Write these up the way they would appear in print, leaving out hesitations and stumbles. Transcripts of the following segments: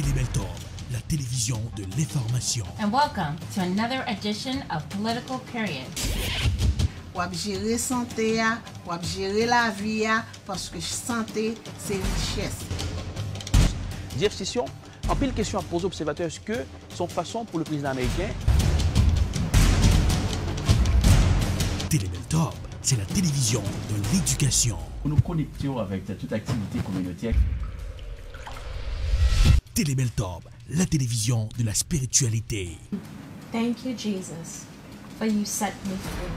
Télébeltalk, la télévision de l'information. And welcome to another edition of Political Period. Wap gérer santé, wap gérer la vie, parce que santé, c'est richesse. Jeff Sessions, en pile question à poser aux observateurs, est-ce que son façon pour le président américain? Télébeltalk, c'est la télévision de l'éducation. Nous connections avec toute activité communautaire. Télébeltalk, la télévision de la spiritualité. Thank you, Jesus, for you set me free.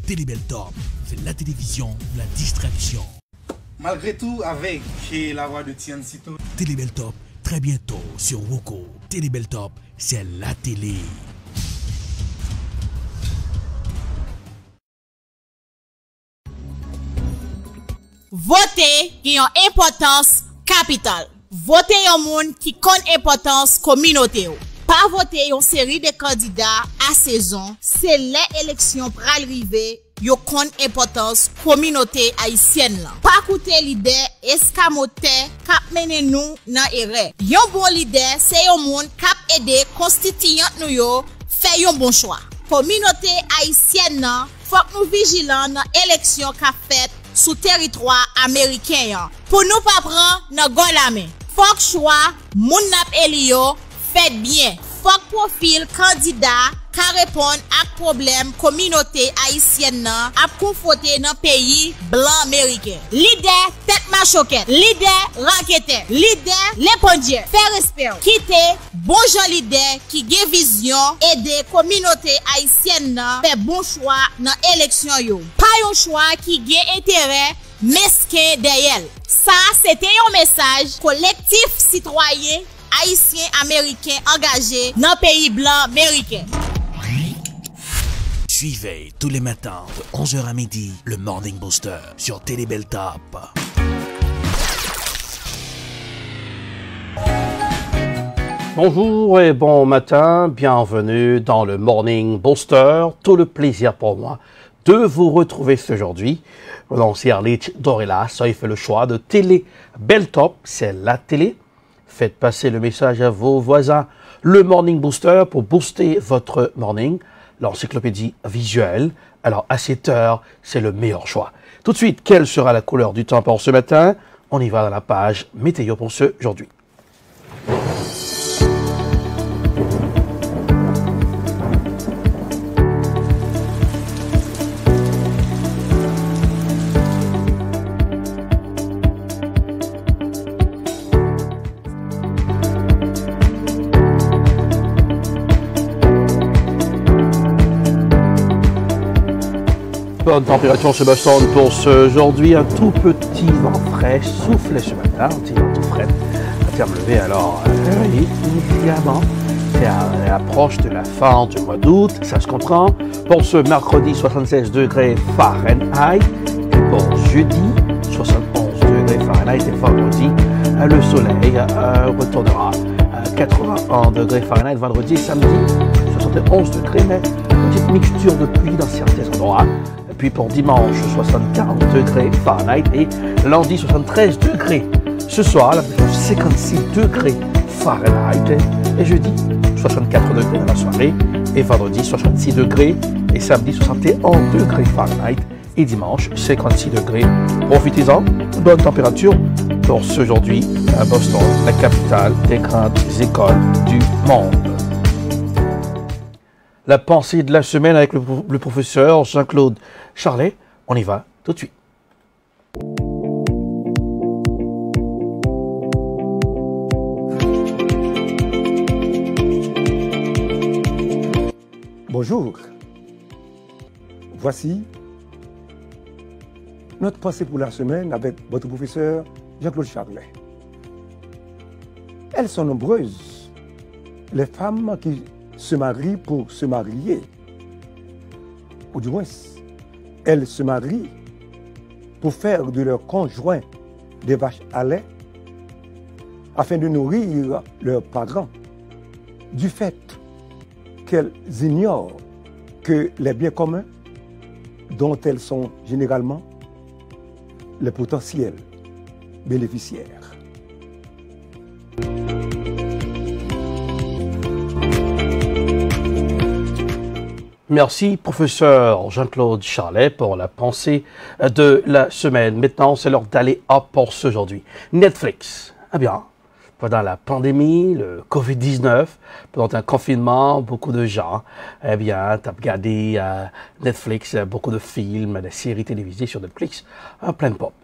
Télébeltalk, c'est la télévision de la distraction. Malgré tout, avec la voix de Tian Sito. Télébeltalk, très bientôt sur Roku. Télébeltalk, c'est la télé. Voter qui a une importance capitale. Voter un monde qui compte importance communauté. Pas voter une série de candidats à saison, c'est l'élection pour arriver. Yo compte importance communauté haïtienne là. Pas écouter leader escamoté cap mène nous dans erreur. Yon bon leader c'est un monde cap aider constituant nous yo faire un bon choix. Communauté haïtienne là, faut que nous vigilant dans élection qu'a fait sous territoire américain pour nous pas prendre dans gon la main. Faut que choix moun nap elio fait bien. Faut que profil candidat ka répondre à problème communauté haïtienne nan a confronté dans pays blanc américain. Leader tête machoquette, leader raquette, leader l'épondier, fait respect, quitter bon gens leader qui gen vision aider communauté haïtienne nan fait bon choix dans élection yo. Pas un choix qui gen intérêt mesquin derrière. Ça c'était un message collectif citoyen haïtien américain engagé dans pays blanc américain. Suivez tous les matins de 11h à midi le Morning Booster sur Télébeltalk. Bonjour et bon matin, bienvenue dans le Morning Booster. Tout le plaisir pour moi de vous retrouver aujourd'hui. L'ancien Lich Dorela, ça il fait le choix de Télébeltalk, c'est la télé. Faites passer le message à vos voisins. Le Morning Booster pour booster votre morning. L'encyclopédie visuelle. Alors à 7 heures, c'est le meilleur choix. Tout de suite, quelle sera la couleur du temps pour ce matin? On y va dans la page météo pour ce aujourd'hui. Bonne température sur Boston pour ce aujourd'hui. Un tout petit vent frais soufflait ce matin, un petit vent tout frais. À terme levé alors, initialement, c'est à l'approche de la fin du mois d'août, ça se comprend. Pour ce mercredi, 76 degrés Fahrenheit. Et pour jeudi, 71 degrés Fahrenheit. Et vendredi, le soleil retournera à 81 degrés Fahrenheit. Vendredi et samedi, 71 degrés, mais une petite mixture de pluie dans certains endroits. Puis pour dimanche, 74 degrés Fahrenheit et lundi, 73 degrés. Ce soir, la 56 degrés Fahrenheit et jeudi, 64 degrés dans la soirée et vendredi, 66 degrés et samedi, 61 degrés Fahrenheit et dimanche, 56 degrés. Profitez-en, bonne température pour ce aujourd'hui à Boston, la capitale des grandes écoles du monde. La pensée de la semaine avec le professeur Jean-Claude Charlet. On y va tout de suite. Bonjour. Voici notre pensée pour la semaine avec votre professeur Jean-Claude Charlet. Elles sont nombreuses, les femmes qui se marient pour se marier. Ou du moins, elles se marient pour faire de leurs conjoints des vaches à lait afin de nourrir leurs parents. Du fait qu'elles ignorent que les biens communs dont elles sont généralement les potentiels bénéficiaires. Merci, professeur Jean-Claude Charlet, pour la pensée de la semaine. Maintenant, c'est l'heure d'aller up pour ce aujourd'hui. Netflix. Eh bien, pendant la pandémie, le Covid-19, pendant un confinement, beaucoup de gens, eh bien, t'as regardé Netflix, beaucoup de films, des séries télévisées sur Netflix, plein de pop.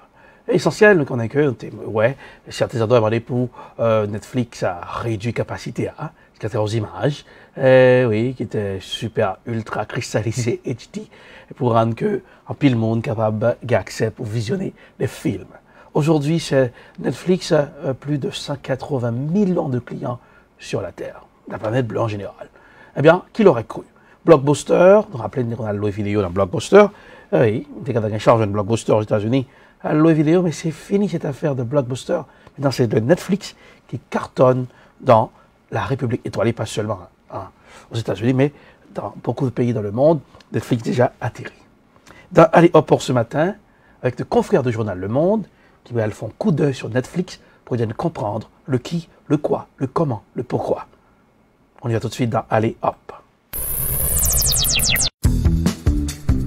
Essentiel, qu'on a que, ouais, certains endroits demandé pour Netflix a réduit capacité à 14 images, oui, qui était super ultra cristallisé HD, pour rendre que en pile monde capable d'accès pour visionner des films. Aujourd'hui, c'est Netflix a plus de 180 millions de clients sur la Terre, la planète bleue en général. Eh bien, qui l'aurait cru? Blockbuster, on rappelle qu'on a loué vidéo dans Blockbuster, oui, dès qu'on a charge de Blockbuster aux États-Unis, à louer vidéo, mais c'est fini cette affaire de Blockbuster. Maintenant, c'est de Netflix qui cartonne dans la République étoilée, pas seulement aux États-Unis, mais dans beaucoup de pays dans le monde. Netflix déjà atterri. Allez hop pour ce matin, avec le confrère du journal Le Monde, qui va faire un coup d'œil sur Netflix pour bien comprendre le qui, le quoi, le comment, le pourquoi. On y va tout de suite dans Allez hop.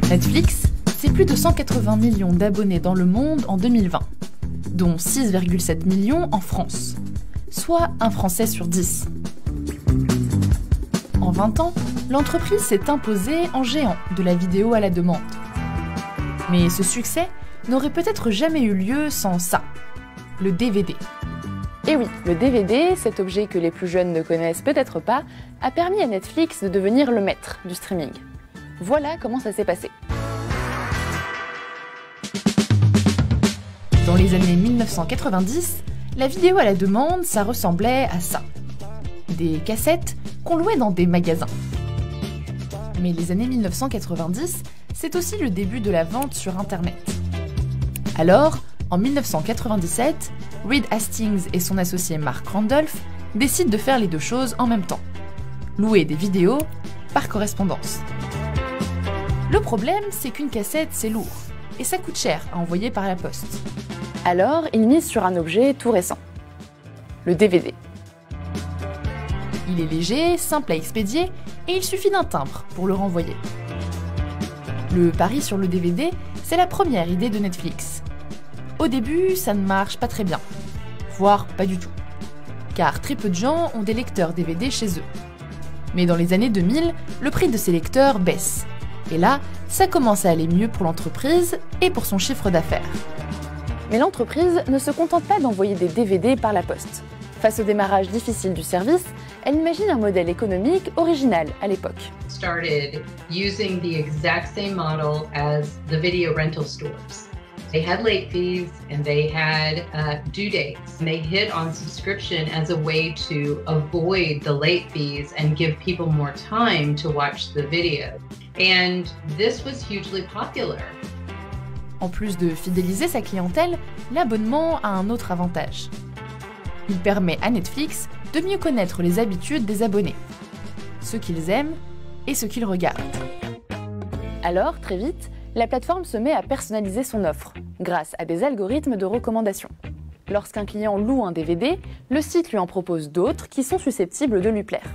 Netflix, c'est plus de 180 millions d'abonnés dans le monde en 2020, dont 6,7 millions en France, soit un Français sur 10. En 20 ans, l'entreprise s'est imposée en géant de la vidéo à la demande. Mais ce succès n'aurait peut-être jamais eu lieu sans ça, le DVD. Et oui, le DVD, cet objet que les plus jeunes ne connaissent peut-être pas, a permis à Netflix de devenir le maître du streaming. Voilà comment ça s'est passé. Dans les années 1990, la vidéo à la demande, ça ressemblait à ça. Des cassettes qu'on louait dans des magasins. Mais les années 1990, c'est aussi le début de la vente sur Internet. Alors, en 1997, Reed Hastings et son associé Mark Randolph décident de faire les deux choses en même temps. Louer des vidéos par correspondance. Le problème, c'est qu'une cassette, c'est lourd, et ça coûte cher à envoyer par la poste. Alors, ils misent sur un objet tout récent, le DVD. Il est léger, simple à expédier, et il suffit d'un timbre pour le renvoyer. Le pari sur le DVD, c'est la première idée de Netflix. Au début, ça ne marche pas très bien, voire pas du tout, car très peu de gens ont des lecteurs DVD chez eux. Mais dans les années 2000, le prix de ces lecteurs baisse. Et là, ça commence à aller mieux pour l'entreprise et pour son chiffre d'affaires. Mais l'entreprise ne se contente pas d'envoyer des DVD par la poste. Face au démarrage difficile du service, elle imagine un modèle économique original à l'époque. Started using the exact same model as the video rental stores. They had late fees and they had due dates. They hit on subscription as a way to avoid the late fees and give people more time to watch the video. And this was hugely popular. En plus de fidéliser sa clientèle, l'abonnement a un autre avantage. Il permet à Netflix de mieux connaître les habitudes des abonnés, ce qu'ils aiment et ce qu'ils regardent. Alors, très vite, la plateforme se met à personnaliser son offre, grâce à des algorithmes de recommandation. Lorsqu'un client loue un DVD, le site lui en propose d'autres qui sont susceptibles de lui plaire.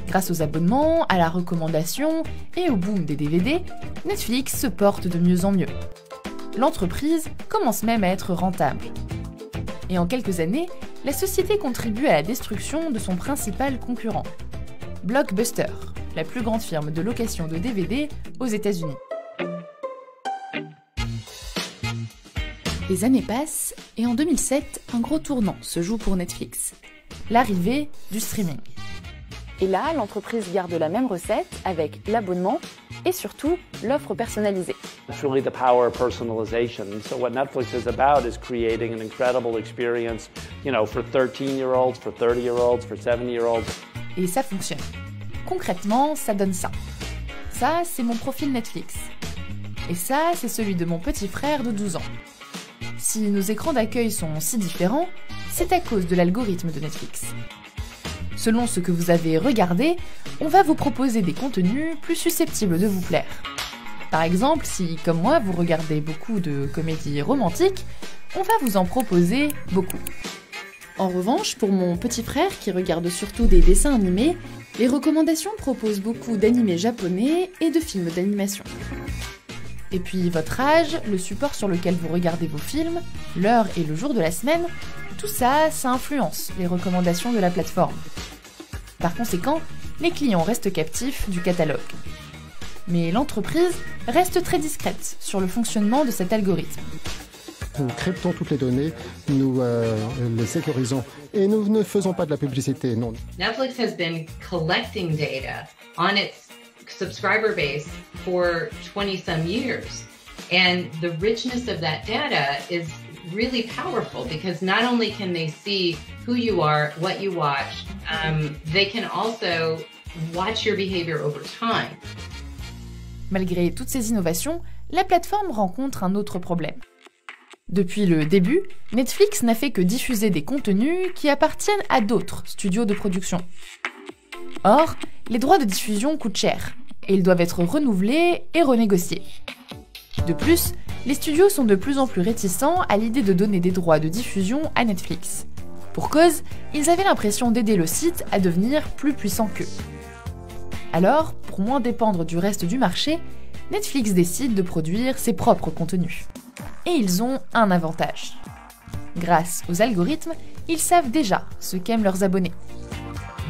Grâce aux abonnements, à la recommandation et au boom des DVD, Netflix se porte de mieux en mieux. L'entreprise commence même à être rentable. Et en quelques années, la société contribue à la destruction de son principal concurrent, Blockbuster, la plus grande firme de location de DVD aux États-Unis. Les années passent et en 2007, un gros tournant se joue pour Netflix, l'arrivée du streaming. Et là, l'entreprise garde la même recette avec l'abonnement et surtout l'offre personnalisée. It's really the power of personalization. So what Netflix is about is creating an incredible experience, for 13-year-olds, for 30-year-olds, for 70-year-olds. Et ça fonctionne. Concrètement, ça donne ça. Ça, c'est mon profil Netflix. Et ça, c'est celui de mon petit frère de 12 ans. Si nos écrans d'accueil sont si différents, c'est à cause de l'algorithme de Netflix. Selon ce que vous avez regardé, on va vous proposer des contenus plus susceptibles de vous plaire. Par exemple, si, comme moi, vous regardez beaucoup de comédies romantiques, on va vous en proposer beaucoup. En revanche, pour mon petit frère qui regarde surtout des dessins animés, les recommandations proposent beaucoup d'animés japonais et de films d'animation. Et puis votre âge, le support sur lequel vous regardez vos films, l'heure et le jour de la semaine, tout ça, ça influence les recommandations de la plateforme. Par conséquent, les clients restent captifs du catalogue. Mais l'entreprise reste très discrète sur le fonctionnement de cet algorithme. Nous cryptons toutes les données, nous les sécurisons et nous ne faisons pas de la publicité, non. Netflix has been collecting data on its subscriber base for 20-some years. And the richness of that data is really powerful because not only can they see who you are, what you watch, they can also watch your behavior over time. Malgré toutes ces innovations, la plateforme rencontre un autre problème. Depuis le début, Netflix n'a fait que diffuser des contenus qui appartiennent à d'autres studios de production. Or, les droits de diffusion coûtent cher, et ils doivent être renouvelés et renégociés. De plus, les studios sont de plus en plus réticents à l'idée de donner des droits de diffusion à Netflix. Pour cause, ils avaient l'impression d'aider le site à devenir plus puissant qu'eux. Alors, pour moins dépendre du reste du marché, Netflix décide de produire ses propres contenus. Et ils ont un avantage. Grâce aux algorithmes, ils savent déjà ce qu'aiment leurs abonnés.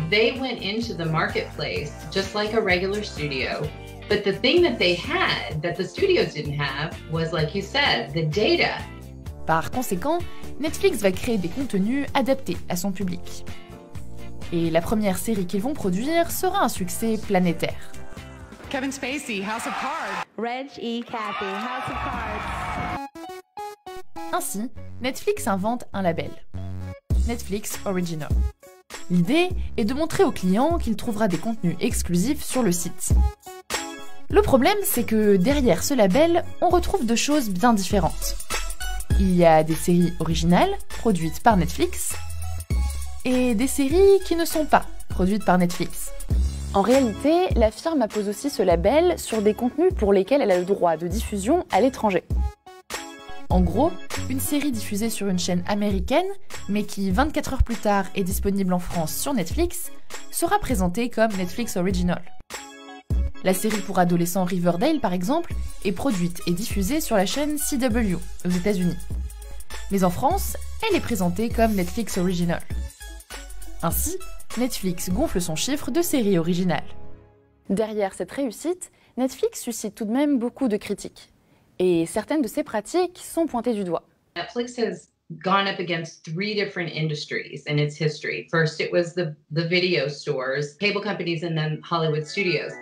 They went into the marketplace just like a regular studio, but the thing that they had that the studios didn't have was, like you said, the data. Par conséquent, Netflix va créer des contenus adaptés à son public. Et la première série qu'ils vont produire sera un succès planétaire. Kevin Spacey, House of Cards. Reg E. Kathy, House of Cards. Ainsi, Netflix invente un label, Netflix Original. L'idée est de montrer au client qu'il trouvera des contenus exclusifs sur le site. Le problème, c'est que derrière ce label, on retrouve deux choses bien différentes. Il y a des séries originales, produites par Netflix, et des séries qui ne sont pas produites par Netflix. En réalité, la firme appose aussi ce label sur des contenus pour lesquels elle a le droit de diffusion à l'étranger. En gros, une série diffusée sur une chaîne américaine, mais qui 24 heures plus tard est disponible en France sur Netflix, sera présentée comme Netflix Original. La série pour adolescents Riverdale, par exemple, est produite et diffusée sur la chaîne CW aux États-Unis. Mais en France, elle est présentée comme Netflix Original. Ainsi, Netflix gonfle son chiffre de séries originales. Derrière cette réussite, Netflix suscite tout de même beaucoup de critiques. Et certaines de ces pratiques sont pointées du doigt. Netflix has gone up against 3 different industries in its history. First, it was the video stores, cable companies, and then Hollywood studios.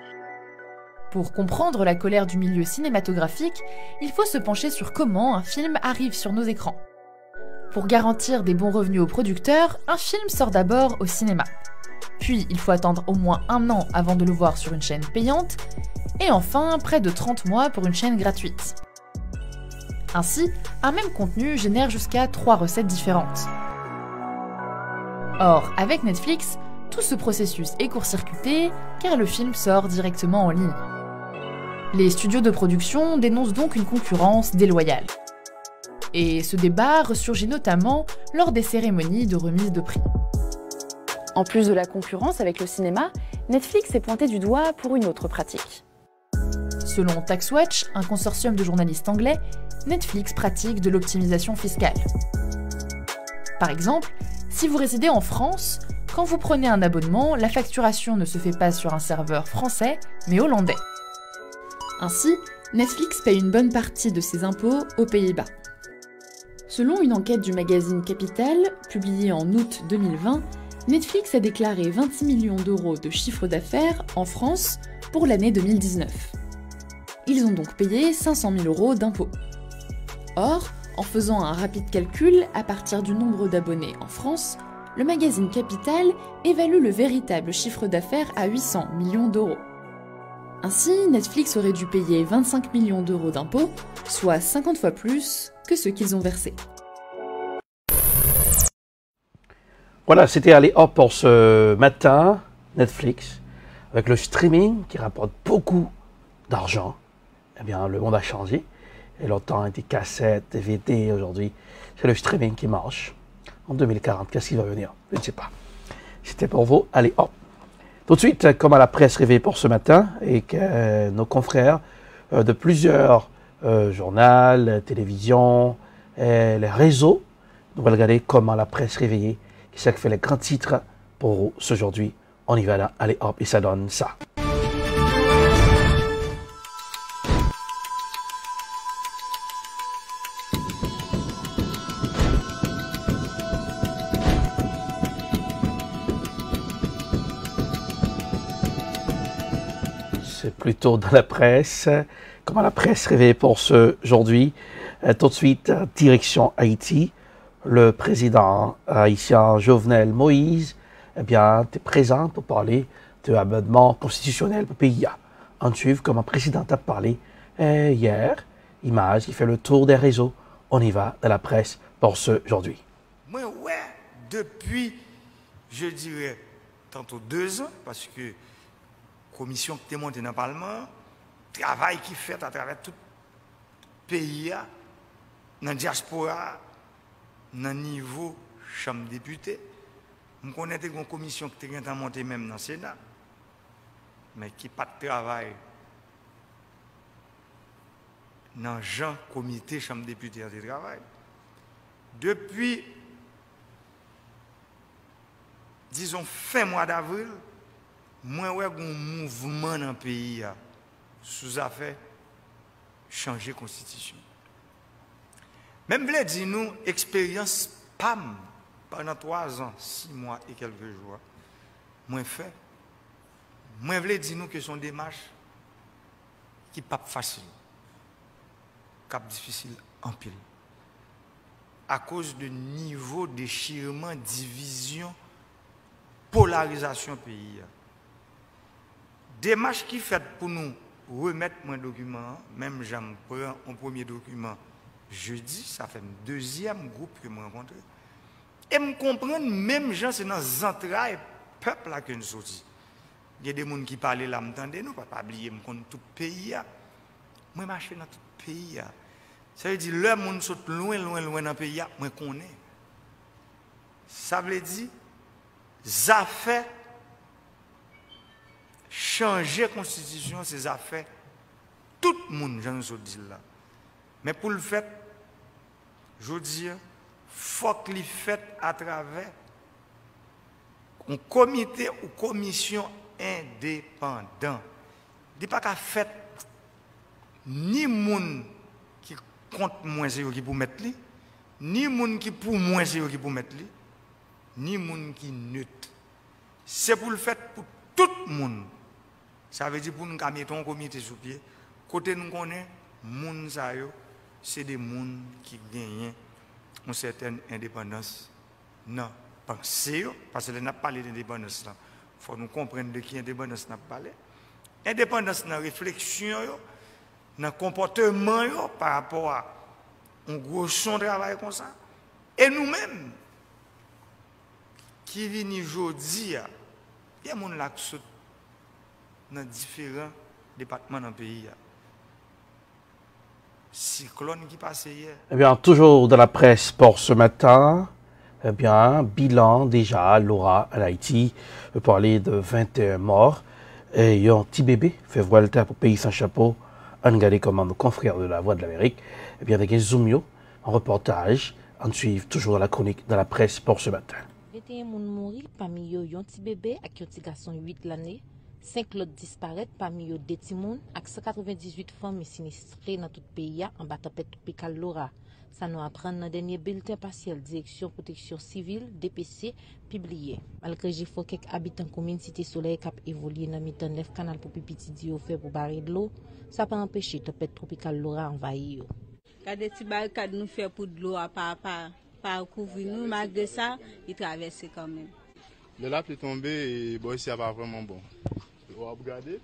Pour comprendre la colère du milieu cinématographique, il faut se pencher sur comment un film arrive sur nos écrans. Pour garantir des bons revenus aux producteurs, un film sort d'abord au cinéma. Puis, il faut attendre au moins 1 an avant de le voir sur une chaîne payante, et enfin, près de 30 mois pour une chaîne gratuite. Ainsi, un même contenu génère jusqu'à 3 recettes différentes. Or, avec Netflix, tout ce processus est court-circuité car le film sort directement en ligne. Les studios de production dénoncent donc une concurrence déloyale. Et ce débat ressurgit notamment lors des cérémonies de remise de prix. En plus de la concurrence avec le cinéma, Netflix est pointé du doigt pour une autre pratique. Selon TaxWatch, un consortium de journalistes anglais, Netflix pratique de l'optimisation fiscale. Par exemple, si vous résidez en France, quand vous prenez un abonnement, la facturation ne se fait pas sur un serveur français, mais hollandais. Ainsi, Netflix paye une bonne partie de ses impôts aux Pays-Bas. Selon une enquête du magazine Capital, publiée en août 2020, Netflix a déclaré 26 millions d'euros de chiffre d'affaires en France pour l'année 2019. Ils ont donc payé 500 000 euros d'impôts. Or, en faisant un rapide calcul à partir du nombre d'abonnés en France, le magazine Capital évalue le véritable chiffre d'affaires à 800 millions d'euros. Ainsi, Netflix aurait dû payer 25 millions d'euros d'impôts, soit 50 fois plus que ce qu'ils ont versé. Voilà, c'était Allez Hop pour ce matin, Netflix, avec le streaming qui rapporte beaucoup d'argent. Eh bien, le monde a changé. Et longtemps, des cassettes, DVD, aujourd'hui, c'est le streaming qui marche. en 2040. Qu'est-ce qui va venir? Je ne sais pas. C'était pour vous. Allez, hop. Tout de suite, comme à la presse réveillée pour ce matin, et que nos confrères de plusieurs journaux, télévisions, les réseaux, nous allons regarder comment la presse réveillée, qui sait que fait les grands titres pour vous aujourd'hui. On y va là. Allez, hop, et ça donne ça. C'est plutôt dans la presse. Comment la presse réveillée pour ce aujourd'hui. Tout de suite, direction Haïti. Le président haïtien Jovenel Moïse, eh bien, est présent pour parler de l'amendement constitutionnel pour le pays. On suit comment le président a parlé hier. Image qui fait le tour des réseaux. On y va dans la presse pour ce aujourd'hui. Moi, ouais, depuis, je dirais, tantôt 2 ans, parce que commission qui est montée dans le Parlement, travail qui fait à travers tout le pays, dans la diaspora, dans le niveau chambre député. Je connais une commission qui est montée même dans le Sénat, mais qui n'a pas de travail dans le comité chambre député de travail. Depuis, disons, fin mois d'avril, moi, ouais, un mouvement dans le pays sous affaire changer la constitution. Même voulez dire nous, expérience PAM pendant 3 ans, 6 mois et quelques jours, moi fait. Moi voulez dire nous que ce sont des démarches qui ne sont pas faciles, qui sont difficiles en pile. À cause de niveau déchirement, division, polarisation pays. Démarche qui fait pour nous remettre mon document, même j'en prends un premier document jeudi, ça fait un deuxième groupe que je rencontre. Et me comprendre, même gens, c'est dans les entrailles peuple là que nous sommes. Il y a des gens qui parlent là, m'entendez, nous, pas oublier, je connais tout le pays. Moi, je marche dans tout le pays. Ça veut dire, le monde saute loin dans le pays, moi, je connais. Ça veut dire, ça fait changer la constitution, ces affaires, tout le monde, j'en ai dit là. Mais pour le fait, je veux dire, il faut que le fait à travers un comité ou commission indépendant. Il n'est pas qu'à fait ni moun qui compte moins zéro qui pour mettre lui, ni moun qui pour moins zéro qui pour mettre lui, ni moun qui neutre. C'est pour le fait pour tout le monde. Ça veut dire pour nous mettre un comité sous pied. Côté nous connaissons, moun sa yo, c'est des moun qui gagnent une certaine indépendance. Non, pensez, parce que nous n'a pas parlé d'indépendance. Il faut nous comprendre de qui indépendance n'a pas parlé. Indépendance dans la réflexion, dans le comportement par rapport à un gros son de travail comme ça. Et nous-mêmes, qui viennent aujourd'hui, il y a des gens qui sont dans différents départements dans le pays. Cyclone qui passe hier. Eh bien, toujours dans la presse pour ce matin, eh bien, bilan déjà, Laura, à Haïti, on peut parler de 21 morts. Et il y a un petit bébé, fait Vuelta pour pays sans chapeau. On regarde comment nos confrères de la Voix de l'Amérique, eh bien, avec un zoomio, un reportage, on suit toujours dans la chronique, dans la presse pour ce matin. 21 moun mouri, parmi eux, un petit bébé avec un petit garçon 8 l'année. 5 autres disparaissent, parmi eux, des petits moun, avec 198 femmes sinistrées dans tout le pays en bas tempête tropicale Laura. Ça nous apprend dans le dernier bulletin partiel Direction Protection Civile, DPC, publié. Malgré qu'il faut quelques habitants commune Cité Soleil qui évolué dans le 9 canal pour Pipiti Dio fait pour barrer de l'eau, ça peut empêcher la tempête tropicale Laura envahir. Quand des petits barricades nous fait pour de l'eau par couvrir nous, malgré ça, ils traversent quand même. Le lac est tombé et bon, ici, pas vraiment bon. On va regarder,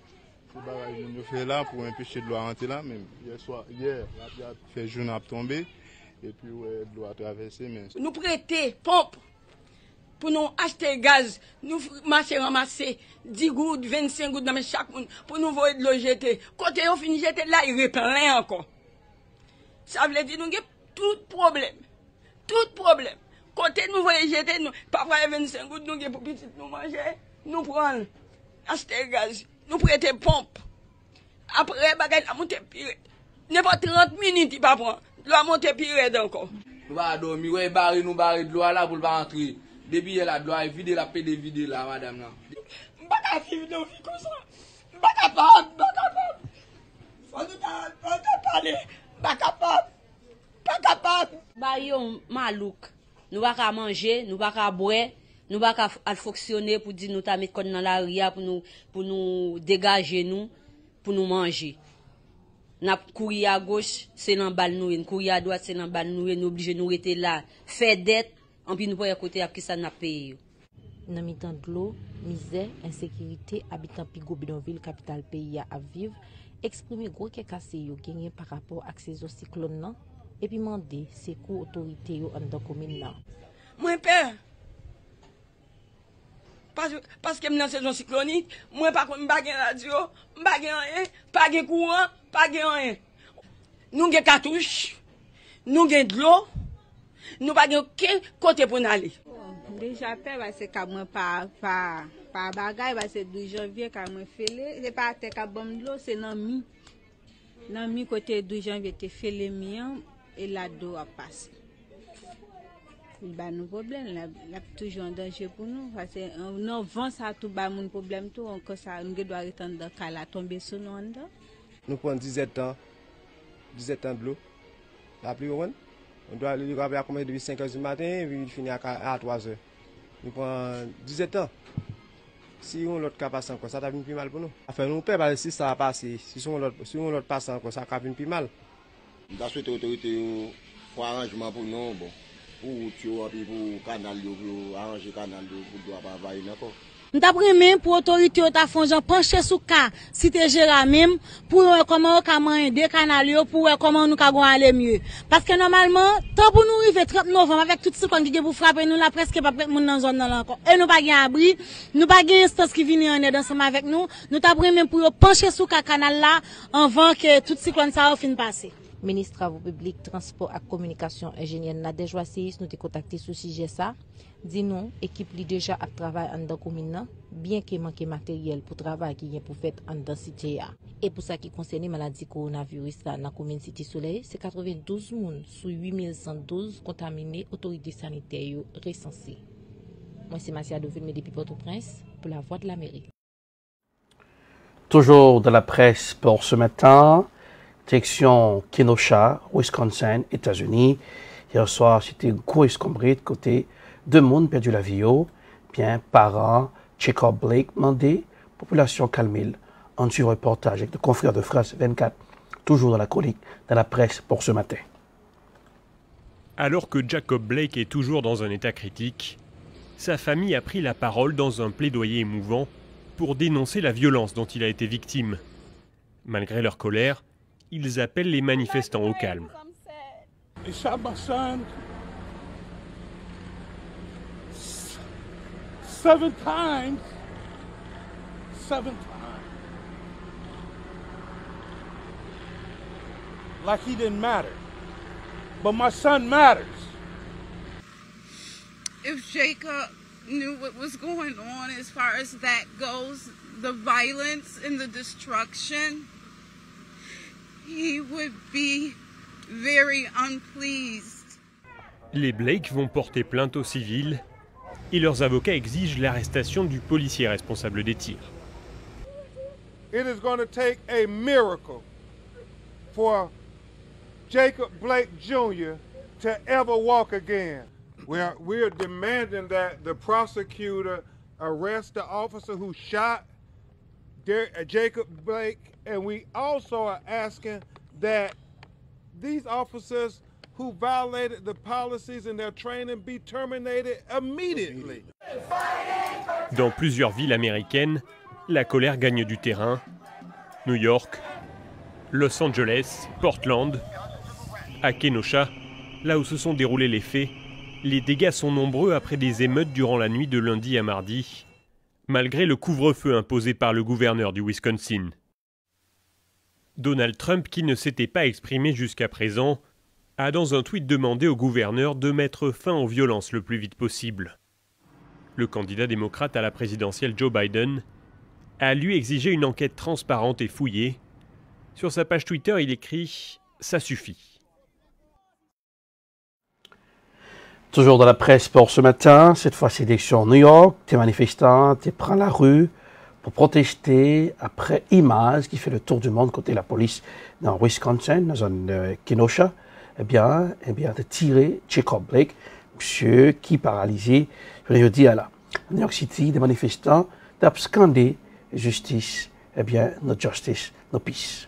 le barrage nous fait là pour empêcher de l'eau à rentrer là, même hier, il a fait journée à tomber et puis ouais, de l'eau à traverser. Mais... Nous prêter pompe pour nous acheter gaz, nous ramasser 10 gouttes, 25 gouttes dans chaque monde pour nous voir de l'eau jeter. Quand on finit de jeter là, il reprend encore. Ça veut dire que nous avons tout problème. Côté nous voyons jeter, parfois 25 gouttes, nous avons pour petit nous manger, nous prenons, acheter gaz, nous prêter pompe. Après, bagage a monté pire. N'importe 30 minutes, il va prendre. L'eau a monté pire encore. Nous allons dormir, nous barrer de l'eau là pour pas rentrer. Depuis là, de l'eau est vide, la paix de vide là, madame. Je ne peux pas vivre dans vie comme ça. Je ne suis pas capable, Faut nous parler. Pas capable. Bah, yon malouk. Nous ne pouvons pas manger, nous ne pouvons pas boire, nous ne pouvons pas fonctionner pour dire nous mettre comme dans la ria pour nous dégager nous, pour nous manger. Nous courir à gauche, c'est dans balle nous, courir à droite, c'est dans balle nous, nous obligés nous rester là, faire dette, en puis nous pouvons côté après ça n'a payé. Dans mi temps de l'eau, misère, insécurité, habitants Pigo bidonville, capitale pays à vivre, exprimer gros que cassé yo gagné par rapport à ces cyclones là et puis demander c'est quoi autorité yo en dans commune là. Moi père parce que dans saison cyclonique, moi pas comme pas radio, pas rien, pas de courant, pas rien. Nous avons cartouche, nous avons de l'eau, nous pas aucun côté pour aller. Déjà peur parce que moi pas bagay parce que 12 janvier quand moi fêlé, c'est pas te ka bombe de l'eau, c'est dans mi côté 12 janvier te fêlé mien et la d'eau a passé. Il y a un problème, il y a toujours un danger pour nous. Parce que nous vent ça tout bas mon problème tout, encore ça nous doit attendre dans cas la tomber sur nous. Nous prenons 17 ans de l'eau. La plus on doit aller à combien depuis 5h du matin et puis finir à 3h. Nous prenons 17 ans. Si on l'autre cas passe encore, ça va venir plus mal pour nous. Enfin nous peur parce que si ça a passé, si on l'autre passe encore, ça va venir plus mal. Nous avons souhaité l'autorité pour arrangement pour nous, bon. Pour le canal, pour arranger le canal, pour ne pas travailler encore. Nous avons pour l'autorité de pencher sous le cas, si tu es même, pour comment on peut aider le canal, pour comment nous pouvons aller mieux. Parce que normalement, tant pour nous arriver 30 novembre avec tout ce qu'on dit pour frapper, nous là presque pas dans la zone encore. Et nous pas de abri, nous pas de instance qui viennent en aide ensemble avec nous. Nous avons même pour pencher sous le canal là, avant que tout ce qu'on ça finisse passer. Ministre Travaux Publics, Transport et Communication, ingénieur Nadège Wasseis, nous avons contacté sur ce sujet ça. Dis-nous, équipe li déjà à travailler en dans commune, bien qu'il manque matériel pour travail qui est pour faire en dans cité. Et pour ça qui concerne maladie coronavirus dans la commune Cité Soleil, c'est 92 personnes sur 8112 contaminés, autorités sanitaires recensées. Moi c'est Marcia Doville depuis Port-au-Prince pour la Voix de la Mairie. Toujours de la presse pour ce matin. Direction Kenosha, Wisconsin, États-Unis. Hier soir, c'était une grosse escombrée de côté. 2 monde perdu la vie. Bien, parents, Jacob Blake, mandé, population calmille. En suit reportage avec le confrère de France 24, toujours dans la chronique, dans la presse pour ce matin. Alors que Jacob Blake est toujours dans un état critique, sa famille a pris la parole dans un plaidoyer émouvant pour dénoncer la violence dont il a été victime. Malgré leur colère, ils appellent les manifestants au calme. They shot my son 7 times. 7 times. Like he didn't matter. But my son matters. If Jacob knew what was going on as far as that goes, the violence and the destruction, he would be very unpleased. Les Blake vont porter plainte aux civils et leurs avocats exigent l'arrestation du policier responsable des tirs. It is going to take a miracle for Jacob Blake Jr. to ever walk again. We're demanding that the prosecutor arrest the officer who shot Jacob Blake, and we also are asking that these officers who violated the policies in their training be terminated immediately. Dans plusieurs villes américaines, la colère gagne du terrain. New York, Los Angeles, Portland, à Kenosha, là où se sont déroulés les faits, les dégâts sont nombreux après des émeutes durant la nuit de lundi à mardi, malgré le couvre-feu imposé par le gouverneur du Wisconsin. Donald Trump, qui ne s'était pas exprimé jusqu'à présent, a dans un tweet demandé au gouverneur de mettre fin aux violences le plus vite possible. Le candidat démocrate à la présidentielle Joe Biden a lui exigé une enquête transparente et fouillée. Sur sa page Twitter, il écrit « Ça suffit ». Toujours dans la presse pour ce matin, cette fois c'est direction New York, des manifestants qui prennent la rue pour protester après Imaz qui fait le tour du monde côté la police dans Wisconsin, dans la zone de Kenosha, eh bien de tirer Jacob Blake, monsieur qui paralysé, je dis à la New York City, des manifestants d'abscander justice, eh bien no justice, no peace.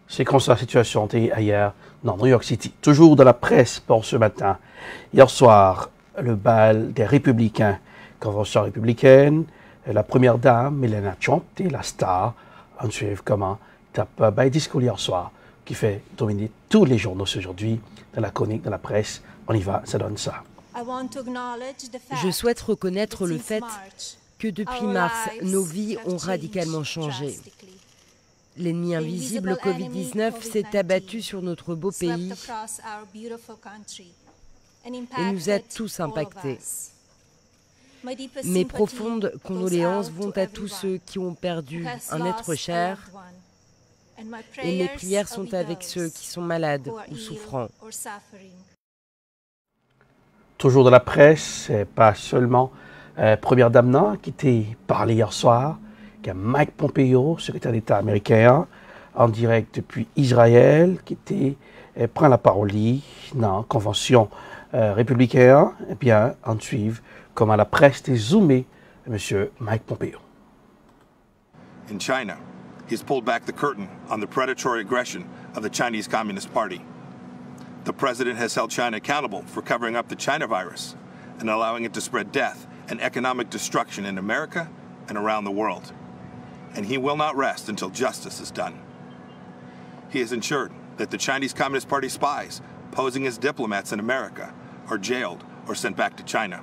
C'est comme ça la situation était hier dans New York City. Toujours dans la presse pour ce matin. Hier soir, le bal des Républicains, convention républicaine, la première dame, Melania Trump, et la star, on suit comment tape by discours hier soir, qui fait dominer tous les journaux aujourd'hui, dans la chronique, dans la presse. On y va, ça donne ça. Je souhaite reconnaître le fait que depuis mars, nos vies ont radicalement changé. L'ennemi invisible Covid-19 s'est abattu sur notre beau pays et nous a tous impactés. Mes profondes condoléances vont à tous ceux qui ont perdu un être cher et mes prières sont avec ceux qui sont malades ou souffrants. Toujours dans la presse, c'est pas seulement Première Dame qui était parlé hier soir, qu'il y a Mike Pompeo, secrétaire d'État américain, en direct depuis Israël, qui prend la parole dans la convention républicaine. Eh bien, on suit comment la presse est zoomée, M. Mike Pompeo. In China, he's pulled back the curtain on the predatory aggression of the Chinese Communist Party. The president has held China accountable for covering up the China virus and allowing it to spread death and economic destruction in America and around the world. And he will not rest until justice is done. He has ensured that the Chinese Communist Party spies posing as diplomats in America are jailed or sent back to China.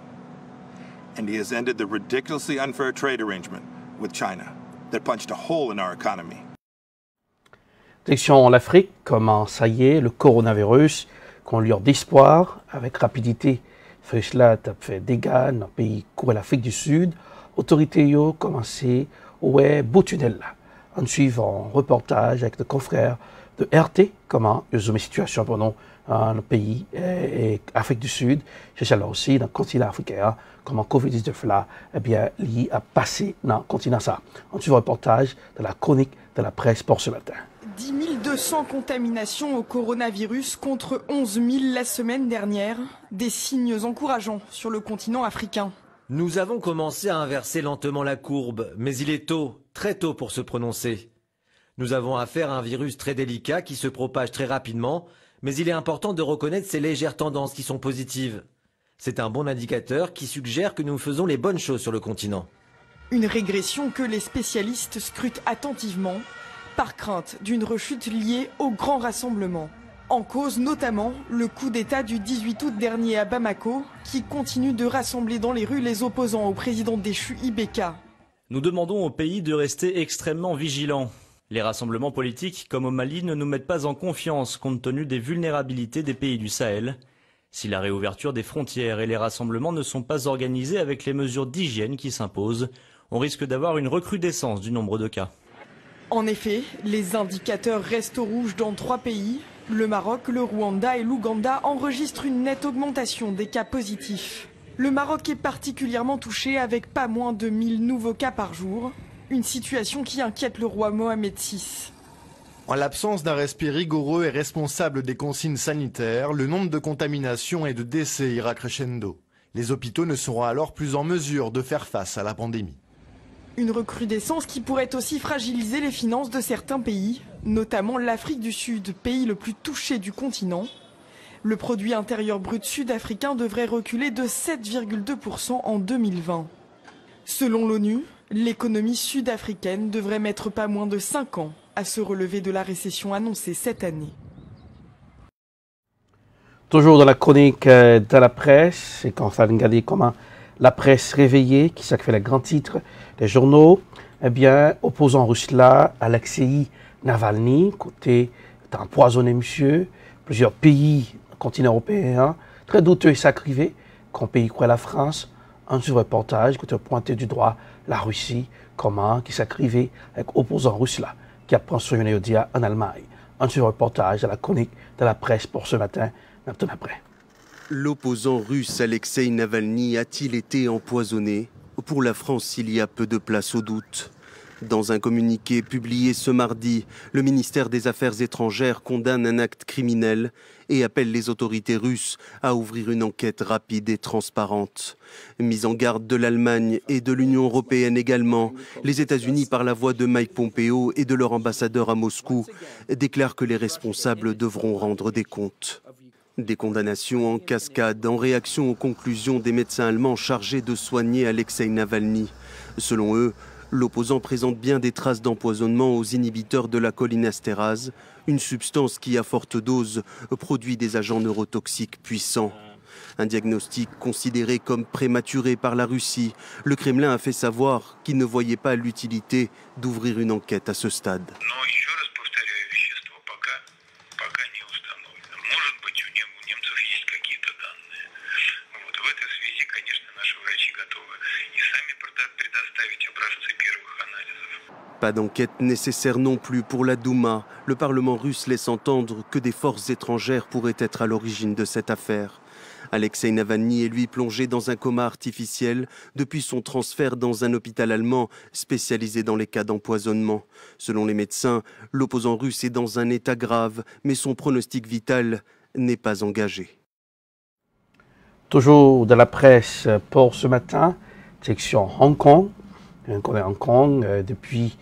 And he has ended the ridiculously unfair trade arrangement with China that punched a hole in our economy. Direction l'Afrique, comment ça y est, le coronavirus, qu'on lueur d'espoir, avec rapidité, cela a fait dégâts dans le pays de l'Afrique du Sud. Autorités ont commencé ouais, beau tunnel là. En suivant un reportage avec le confrère de RT, comment ils ont une situation pour nous dans le pays et Afrique du Sud, c'est là aussi dans le continent africain, comment Covid-19 là, eh bien, il a passé dans le continent ça. En suivant un reportage de la chronique de la presse pour ce matin. 10 200 contaminations au coronavirus contre 11 000 la semaine dernière, des signes encourageants sur le continent africain. Nous avons commencé à inverser lentement la courbe, mais il est tôt, très tôt pour se prononcer. Nous avons affaire à un virus très délicat qui se propage très rapidement, mais il est important de reconnaître ces légères tendances qui sont positives. C'est un bon indicateur qui suggère que nous faisons les bonnes choses sur le continent. Une régression que les spécialistes scrutent attentivement, par crainte d'une rechute liée au grand rassemblement. En cause notamment le coup d'État du 18 août dernier à Bamako, qui continue de rassembler dans les rues les opposants au président déchu Ibeka. Nous demandons au pays de rester extrêmement vigilant. Les rassemblements politiques, comme au Mali, ne nous mettent pas en confiance compte tenu des vulnérabilités des pays du Sahel. Si la réouverture des frontières et les rassemblements ne sont pas organisés avec les mesures d'hygiène qui s'imposent, on risque d'avoir une recrudescence du nombre de cas. En effet, les indicateurs restent au rouge dans 3 pays. Le Maroc, le Rwanda et l'Ouganda enregistrent une nette augmentation des cas positifs. Le Maroc est particulièrement touché avec pas moins de 1000 nouveaux cas par jour, une situation qui inquiète le roi Mohamed VI. En l'absence d'un respect rigoureux et responsable des consignes sanitaires, le nombre de contaminations et de décès ira crescendo. Les hôpitaux ne seront alors plus en mesure de faire face à la pandémie. Une recrudescence qui pourrait aussi fragiliser les finances de certains pays, notamment l'Afrique du Sud, pays le plus touché du continent. Le produit intérieur brut sud-africain devrait reculer de 7,2% en 2020. Selon l'ONU, l'économie sud-africaine devrait mettre pas moins de 5 ans à se relever de la récession annoncée cette année. Toujours dans la chronique de la presse, et quand ça regarde comment la presse réveillée, qui fait les grands titres des journaux, eh bien, opposant russe là, Alexei Navalny, côté empoisonné monsieur, plusieurs pays, continent européen, très douteux et sacrivé, qu'un pays croit la France, un reportage qui a pointé du doigt la Russie, comment qui s'acrivait avec opposant russe là, qui apprend sur une audia en Allemagne. Un reportage à la chronique de la presse pour ce matin, maintenant après. L'opposant russe Alexei Navalny a-t-il été empoisonné? Pour la France, il y a peu de place au doute. Dans un communiqué publié ce mardi, le ministère des Affaires étrangères condamne un acte criminel et appelle les autorités russes à ouvrir une enquête rapide et transparente. Mise en garde de l'Allemagne et de l'Union européenne également, les États-Unis, par la voix de Mike Pompeo et de leur ambassadeur à Moscou, déclarent que les responsables devront rendre des comptes. Des condamnations en cascade en réaction aux conclusions des médecins allemands chargés de soigner Alexei Navalny. Selon eux, l'opposant présente bien des traces d'empoisonnement aux inhibiteurs de la cholinestérase, une substance qui, à forte dose, produit des agents neurotoxiques puissants. Un diagnostic considéré comme prématuré par la Russie, le Kremlin a fait savoir qu'il ne voyait pas l'utilité d'ouvrir une enquête à ce stade. Pas d'enquête nécessaire non plus pour la Douma. Le Parlement russe laisse entendre que des forces étrangères pourraient être à l'origine de cette affaire. Alexei Navalny est lui plongé dans un coma artificiel depuis son transfert dans un hôpital allemand spécialisé dans les cas d'empoisonnement. Selon les médecins, l'opposant russe est dans un état grave, mais son pronostic vital n'est pas engagé. Toujours de la presse pour ce matin, section Hong Kong. On connaît Hong Kong depuis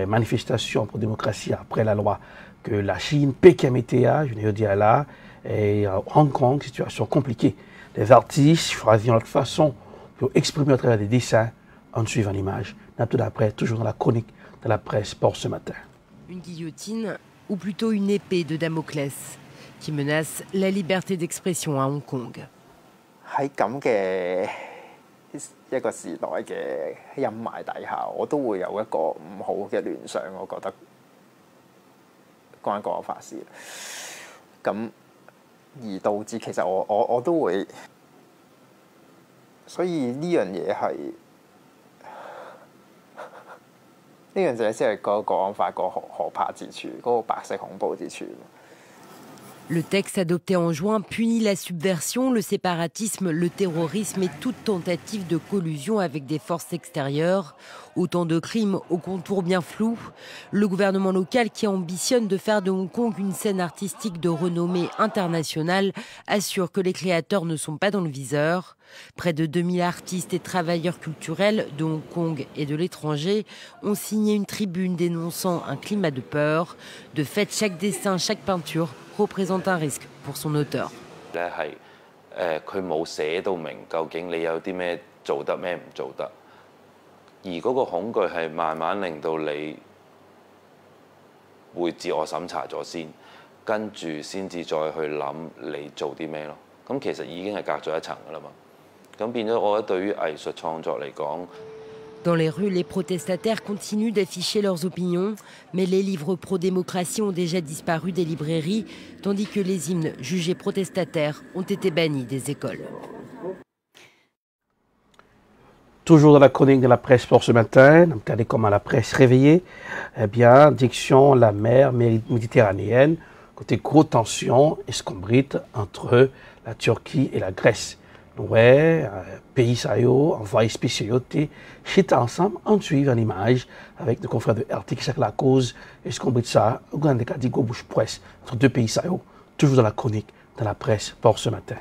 manifestation pour démocratie après la loi que la Chine, Pékin mettait à, je ne dis à là, et Hong Kong, situation compliquée. Les artistes choisissent notre façon pour exprimer à travers des dessins en suivant l'image. Tout d'après, toujours dans la chronique de la presse pour ce matin. Une guillotine, ou plutôt une épée de Damoclès, qui menace la liberté d'expression à Hong Kong. 一個時代嘅陰霾底下，我都會有一個唔好嘅聯想，我覺得關國安法事。咁而導致其實我都會，所以呢樣嘢係呢樣嘢先係個國安法個可怕之處，嗰個白色恐怖之處。 Le texte adopté en juin punit la subversion, le séparatisme, le terrorisme et toute tentative de collusion avec des forces extérieures. Autant de crimes aux contours bien flous. Le gouvernement local, qui ambitionne de faire de Hong Kong une scène artistique de renommée internationale, assure que les créateurs ne sont pas dans le viseur. Près de 2000 artistes et travailleurs culturels de Hong Kong et de l'étranger ont signé une tribune dénonçant un climat de peur. De fait, chaque dessin, chaque peinture représente un risque pour son auteur. 佢冇寫到明究竟你有啲咩做得咩唔做得，而嗰個恐懼係慢慢令到你會自我審查咗先，跟住先至再去諗你做啲咩咯。咁其實已經係隔咗一層㗎啦嘛。咁變咗，我覺得對於藝術創作嚟講。 Dans les rues, les protestataires continuent d'afficher leurs opinions, mais les livres pro-démocratie ont déjà disparu des librairies, tandis que les hymnes jugés protestataires ont été bannis des écoles. Toujours dans la chronique de la presse pour ce matin, regardez comment la presse réveillée, eh bien, direction la mer méditerranéenne, côté grosse tension escombrite entre la Turquie et la Grèce. Ouais, pays ça yo, envoyé spéciaux, chita ensemble, on suit en image avec nos confrères de RT qui chaque la cause, et ce qu'on dit ça, au grand cas dit go bouche presse, entre deux pays ça yo, toujours dans la chronique, dans la presse, pour ce matin.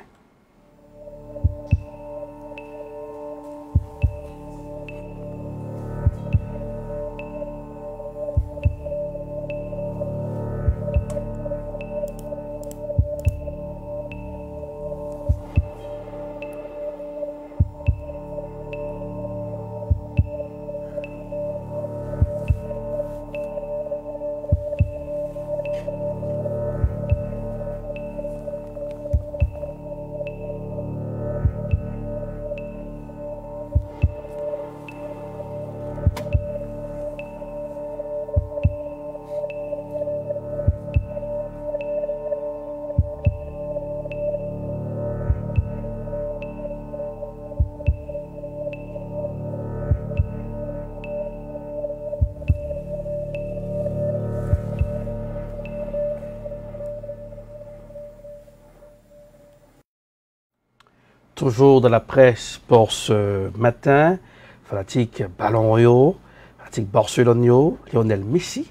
Toujours de la presse pour ce matin, fanatique Ballon Rio, fanatique Barcelone, Lionel Messi,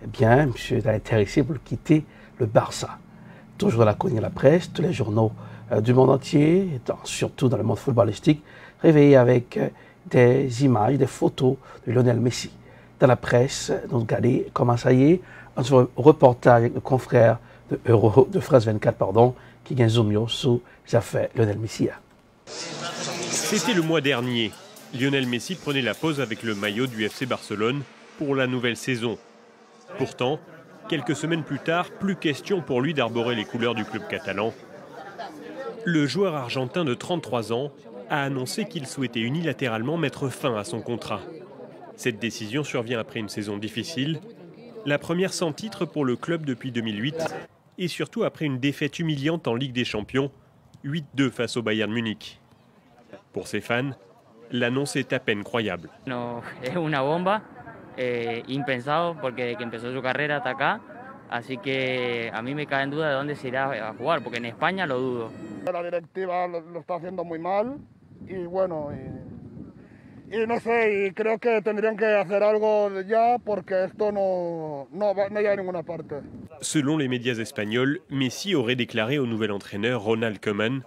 eh bien, monsieur est intéressé pour quitter le Barça. Toujours dans la chronique de la presse, tous les journaux du monde entier, surtout dans le monde footballistique, réveillés avec des images, des photos de Lionel Messi. Dans la presse, donc regardez comment ça y est, un reportage avec le confrère de France 24, pardon, qui gagne zoom sur l'affaire Lionel Messi. C'était le mois dernier. Lionel Messi prenait la pause avec le maillot du FC Barcelone pour la nouvelle saison. Pourtant, quelques semaines plus tard, plus question pour lui d'arborer les couleurs du club catalan. Le joueur argentin de 33 ans a annoncé qu'il souhaitait unilatéralement mettre fin à son contrat. Cette décision survient après une saison difficile, la première sans titre pour le club depuis 2008, et surtout après une défaite humiliante en Ligue des Champions, 8-2 face au Bayern Munich. Pour ses fans, l'annonce est à peine croyable. No, es una bomba, impensado porque desde que empezó su carrera hasta acá, así que a mí me cae en duda de dónde se irá a jugar, porque en España lo dudo. La directiva lo está haciendo muy mal y bueno, y no sé, y creo que tendrían que hacer algo ya porque esto no llega a ninguna parte. Selon les médias espagnols, Messi aurait déclaré au nouvel entraîneur Ronald Koeman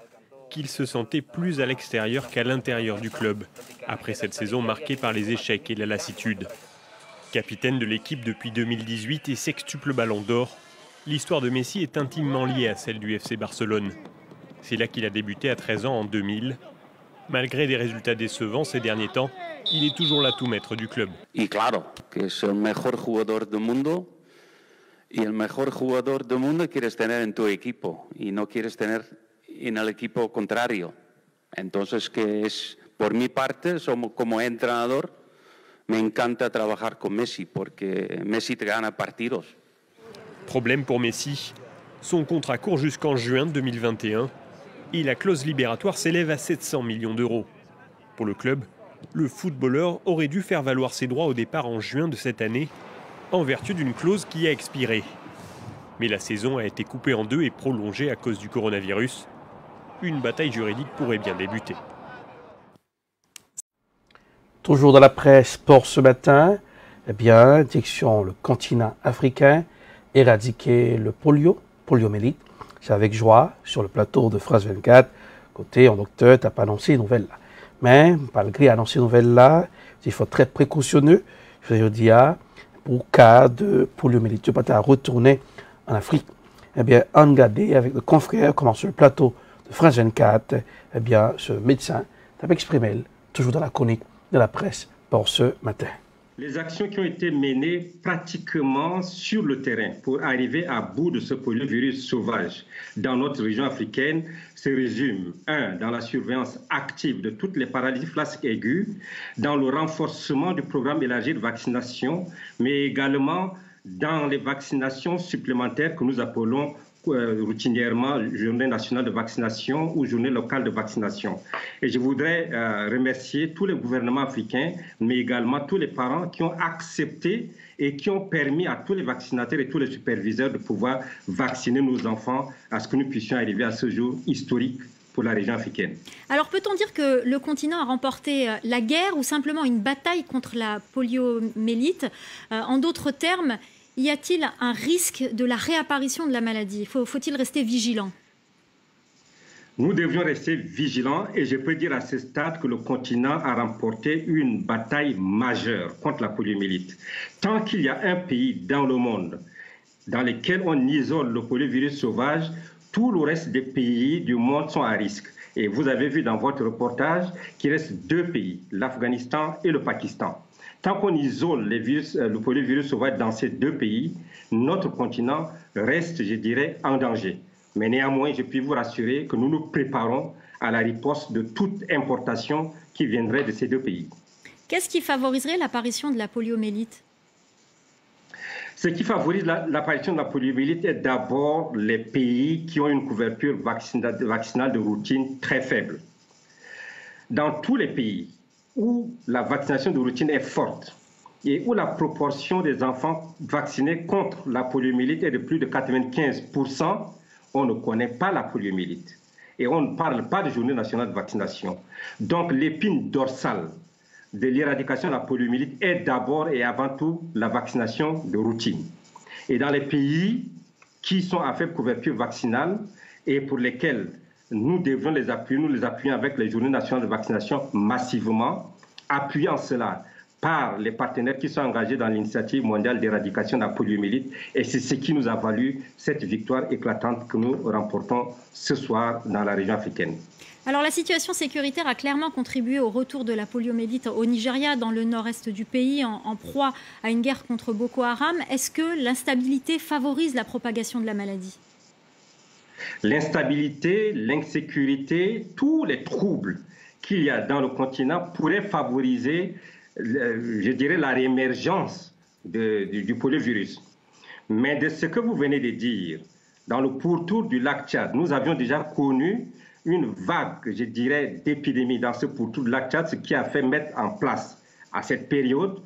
qu'il se sentait plus à l'extérieur qu'à l'intérieur du club, après cette saison marquée par les échecs et la lassitude. Capitaine de l'équipe depuis 2018 et sextuple ballon d'or, l'histoire de Messi est intimement liée à celle du FC Barcelone. C'est là qu'il a débuté à 13 ans en 2000. Malgré des résultats décevants ces derniers temps, il est toujours là tout maître du club. Y claro, que es el mejor jugador del mundo. Y el mejor jugador del mundo quieres tener en tu equipo y no quieres tener en el equipo contrario. Entonces, que es, por mi parte, como entrenador, me encanta trabajar con Messi porque Messi te gana partidos. Problème pour Messi, son contrat court jusqu'en juin 2021 et la clause libératoire s'élève à 700 millions d'euros. Pour le club, le footballeur aurait dû faire valoir ses droits au départ en juin de cette année en vertu d'une clause qui a expiré. Mais la saison a été coupée en deux et prolongée à cause du coronavirus. Une bataille juridique pourrait bien débuter. Toujours dans la presse pour ce matin, eh bien, direction le continent africain, éradiquer le poliomyélite. C'est avec joie sur le plateau de France 24. Côté, en docteur, tu n'as pas annoncé une nouvelle là. Mais, malgré annoncer une nouvelle là, il faut être très précautionneux. Je veux dire, pour cas de poliomyélite, tu ne peux pas retourner en Afrique. Eh bien, en regarder avec le confrère, comment sur le plateau de France 24, eh bien, ce médecin t'a exprimé, toujours dans la chronique de la presse pour ce matin. Les actions qui ont été menées pratiquement sur le terrain pour arriver à bout de ce poliovirus sauvage dans notre région africaine se résument, 1. Dans la surveillance active de toutes les paralysies thoraciques aiguës, dans le renforcement du programme élargi de vaccination, mais également dans les vaccinations supplémentaires que nous appelons routinièrement journée nationale de vaccination ou journée locale de vaccination. Et je voudrais remercier tous les gouvernements africains, mais également tous les parents qui ont accepté et qui ont permis à tous les vaccinateurs et tous les superviseurs de pouvoir vacciner nos enfants à ce que nous puissions arriver à ce jour historique pour la région africaine. Alors peut-on dire que le continent a remporté la guerre ou simplement une bataille contre la poliomyélite? En d'autres termes, y a-t-il un risque de la réapparition de la maladie? Faut-il rester vigilant? Nous devions rester vigilants et je peux dire à ce stade que le continent a remporté une bataille majeure contre la poliomyélite. Tant qu'il y a un pays dans le monde dans lequel on isole le poliovirus sauvage, tout le reste des pays du monde sont à risque. Et vous avez vu dans votre reportage qu'il reste 2 pays, l'Afghanistan et le Pakistan. Tant qu'on isole le poliovirus sauvage dans ces 2 pays, notre continent reste, je dirais, en danger. Mais néanmoins, je puis vous rassurer que nous nous préparons à la riposte de toute importation qui viendrait de ces 2 pays. Qu'est-ce qui favoriserait l'apparition de la poliomyélite? Ce qui favorise l'apparition de la poliomyélite est d'abord les pays qui ont une couverture vaccinale de routine très faible. Dans tous les pays où la vaccination de routine est forte et où la proportion des enfants vaccinés contre la poliomyélite est de plus de 95%, on ne connaît pas la poliomyélite. Et on ne parle pas de journée nationale de vaccination. Donc l'épine dorsale de l'éradication de la poliomyélite est d'abord et avant tout la vaccination de routine. Et dans les pays qui sont à faible couverture vaccinale et pour lesquels nous devons les appuyer, nous les appuyons avec les journées nationales de vaccination massivement, appuyant cela par les partenaires qui sont engagés dans l'initiative mondiale d'éradication de la poliomyélite. Et c'est ce qui nous a valu cette victoire éclatante que nous remportons ce soir dans la région africaine. Alors la situation sécuritaire a clairement contribué au retour de la poliomyélite au Nigeria, dans le nord-est du pays, en proie à une guerre contre Boko Haram. Est-ce que l'instabilité favorise la propagation de la maladie? L'instabilité, l'insécurité, tous les troubles qu'il y a dans le continent pourraient favoriser, je dirais, la réémergence du poliovirus. Mais de ce que vous venez de dire, dans le pourtour du lac Tchad, nous avions déjà connu une vague, je dirais, d'épidémie dans ce pourtour du lac Tchad, ce qui a fait mettre en place à cette période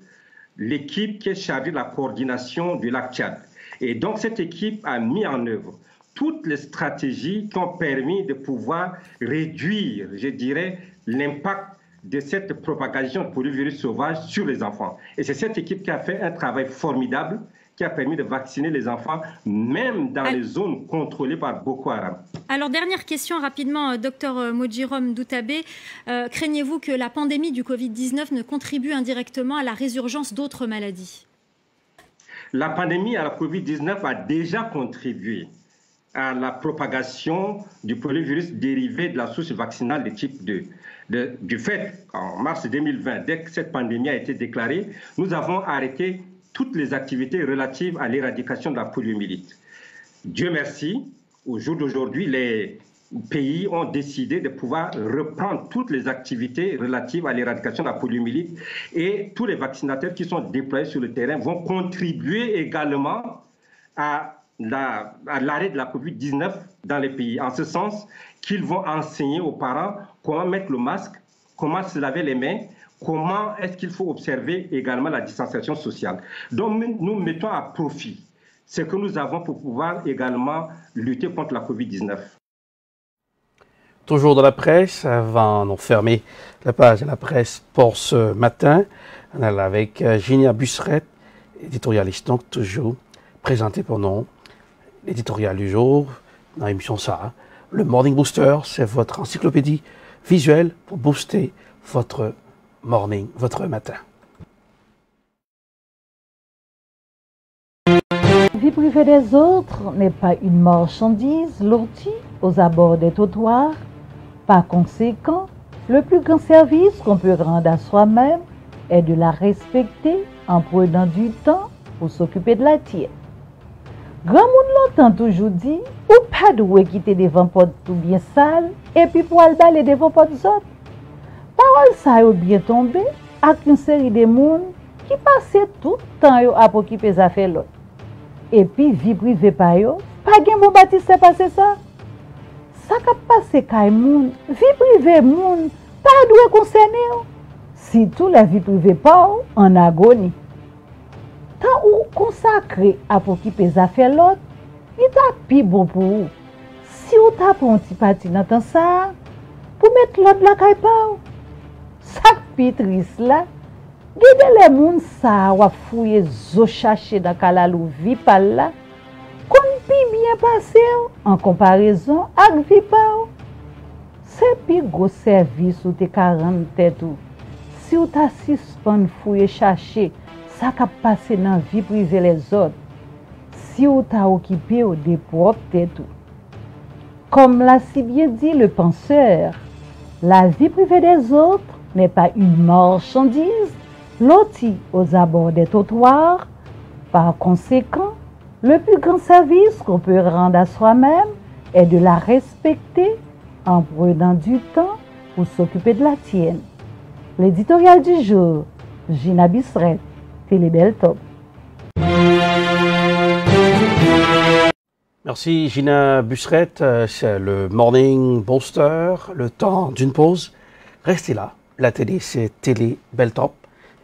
l'équipe qui est chargée de la coordination du lac Tchad. Et donc cette équipe a mis en œuvre toutes les stratégies qui ont permis de pouvoir réduire, je dirais, l'impact de cette propagation de poliovirus sauvage sur les enfants. Et c'est cette équipe qui a fait un travail formidable, qui a permis de vacciner les enfants, même dans les zones contrôlées par Boko Haram. Alors, dernière question rapidement, Dr Mojirom Doutabé. Craignez-vous que la pandémie du Covid-19 ne contribue indirectement à la résurgence d'autres maladies? La pandémie à la Covid-19 a déjà contribué à la propagation du poliovirus dérivé de la souche vaccinale de type 2. Du fait, en mars 2020, dès que cette pandémie a été déclarée, nous avons arrêté toutes les activités relatives à l'éradication de la poliomyélite. Dieu merci, au jour d'aujourd'hui, les pays ont décidé de pouvoir reprendre toutes les activités relatives à l'éradication de la poliomyélite et tous les vaccinateurs qui sont déployés sur le terrain vont contribuer également à l'arrêt de la Covid-19 dans les pays, en ce sens qu'ils vont enseigner aux parents comment mettre le masque, comment se laver les mains, comment est-ce qu'il faut observer également la distanciation sociale. Donc nous mettons à profit ce que nous avons pour pouvoir également lutter contre la Covid-19. Toujours dans la presse, avant d'en fermer la page de la presse pour ce matin, on est avec Ginia Busseret, éditorialiste, donc toujours présenté pendant l'éditorial du jour dans l'émission ça. Le Morning Booster, c'est votre encyclopédie visuelle pour booster votre morning, votre matin. La vie privée des autres n'est pas une marchandise lourdie aux abords des trottoirs. Par conséquent, le plus grand service qu'on peut rendre à soi-même est de la respecter en prenant du temps pour s'occuper de la tienne. Grand monde l'entend toujours dit, ou pas de quitter devant porte tout bien sale, et puis pour aller baler devant porte autres. Parole ça est bien tombé avec une série de monde qui passait tout le temps à occuper les affaires l'autre. Et puis vie privée pas yo, pas gen bon baptiste c'est passé ça. Ça qui passé kay moun, vie privée moun, pas doit concerner. Si tout la vie privée pas en agonie. Tant ou consacré à occuper les affaires l'autre, il t'a pi bon pour vous. Si si ou ta pour un petit parti dans temps ça, pour mettre l'autre la caille pa, ça pitris là, guide les moun ça ou fouiller zo chercher dans kalalou vi pal là, kon pi bien passé en comparaison avec vi pa. C'est pi gros service ou te 40 tête ou. Si ou ta suspend fouiller chercher, ça ka passer dans vie privée les autres. Si ou ta occupé au des propres tête ou. Comme l'a si bien dit le penseur, la vie privée des autres n'est pas une marchandise lotie aux abords des trottoirs. Par conséquent, le plus grand service qu'on peut rendre à soi-même est de la respecter en prenant du temps pour s'occuper de la tienne. L'éditorial du jour, Gina Bissret, Télé Beltop. Merci Gina Bissret, c'est le Morning Booster, le temps d'une pause. Restez là, la télé c'est Télé Beltop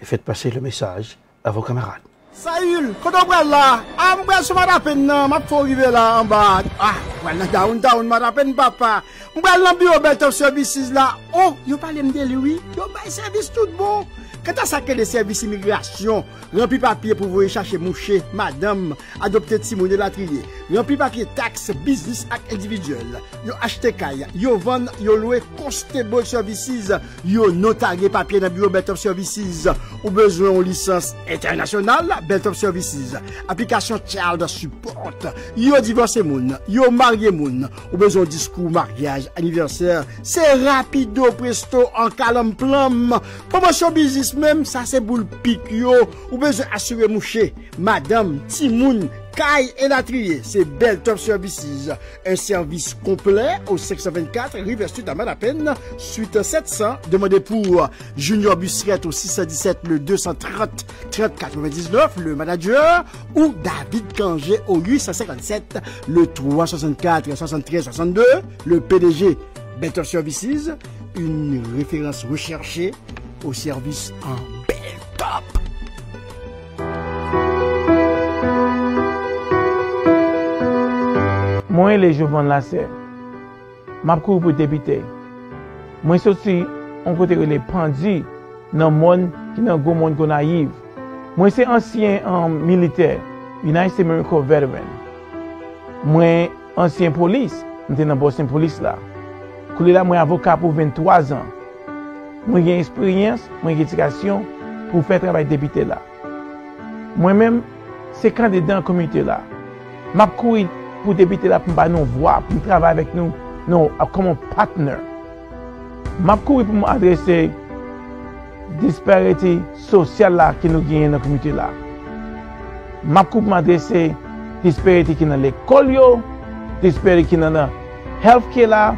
et faites passer le message à vos camarades. Saül, quand on va là, on va se mettre à peine, ma faut arriver là en bas. Ah, voilà, down, ma peine papa. On va dans le bureau Beltop Services là. Oh, yo parle de lui, yo bail service tout bon. Quand on saqué les services immigration, rempli papier pour vous chercher moucher, madame, adopter Timon de la trier, rempli papier taxe, business ak individuel, yo acheter caille, yo vend, yo loué constable services, yo notarié papier dans le bureau Beltop Services, ou besoin de licence internationale, Beltop Services, application child support, yo divorcé moun, yo marié moun, ou besoin de discours mariage, anniversaire, c'est rapido presto en calme plum, promotion business même ça c'est boule pique yo ou besoin assurer moucher madame Timoun Kai et la trier c'est Beltop Services un service complet au 624 Rive Sud à Malapen suite 700 demandez pour Junior Busseret au 617 le 230 30 99 le manager ou David Kangé au 857 le 364 73 62 le PDG Beltop Services une référence recherchée au service en Beltop. Moi, les Jovan Lassé, je suis pour député. Moi, aussi, on côté les pandis dans le monde qui est un gros monde naïf. Moi, c'est ancien militaire, United States Marine Corps veteran. Moi, ancien police, j'étais dans Boston Police là. Là, moi, avocat pour 23 ans. Moi, j'ai expérience, moi, j'ai éducation pour faire travail député là. Moi-même, c'est candidat dans la communauté là. Je cours pour député là pour nous voir, pour travailler avec nous, comme un partenaire. Je cours pour m'adresser disparité sociale là qui nous gagne dans la communauté là. Je cours pour m'adresser disparité qui est dans l'école, disparité qui est dans le healthcare là,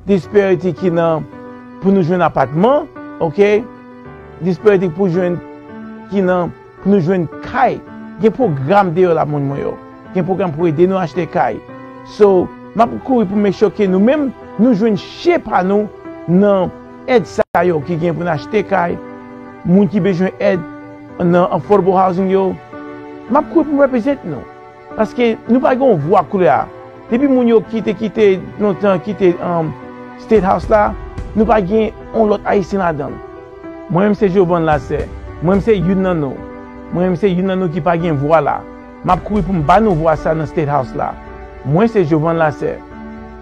disparité qui est dans pour nous jouer un appartement, ok? Disparité pour jouer pour nous jouer une caille. Il y a un programme de la monde moyo. Il y a un programme pour aider nous à acheter caille. So, je vais courir pour me choquer nous-mêmes, nous jouons chez par nous dans aide ça yo qui vient pour nous acheter caille. Moun qui besoin aide dans affordable housing yo. Je vais courir pour représenter nous. Parce que nous pas gon voix couleur. Depuis moun yo quitté longtemps quitté State House là. Nous pas gagner on l'autre haïtien là-dedans. Moi-même c'est Jovan Lassé. Moi-même c'est Yunano. Moi-même c'est Yunano qui pas gagner voix là. M'a couru pour me nous voir ça dans State House là. Moi c'est Jovan Lassé.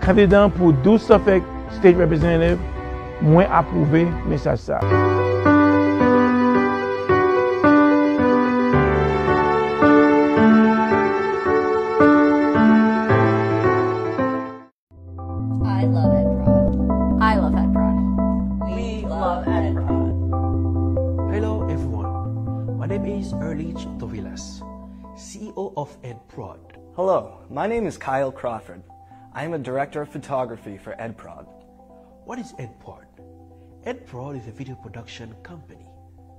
Candidat pour 12 Suffolk State Representative. Moi approuvé message ça. Hello, my name is Kyle Crawford. I am a director of photography for EdProd. What is EdProd? EdProd is a video production company.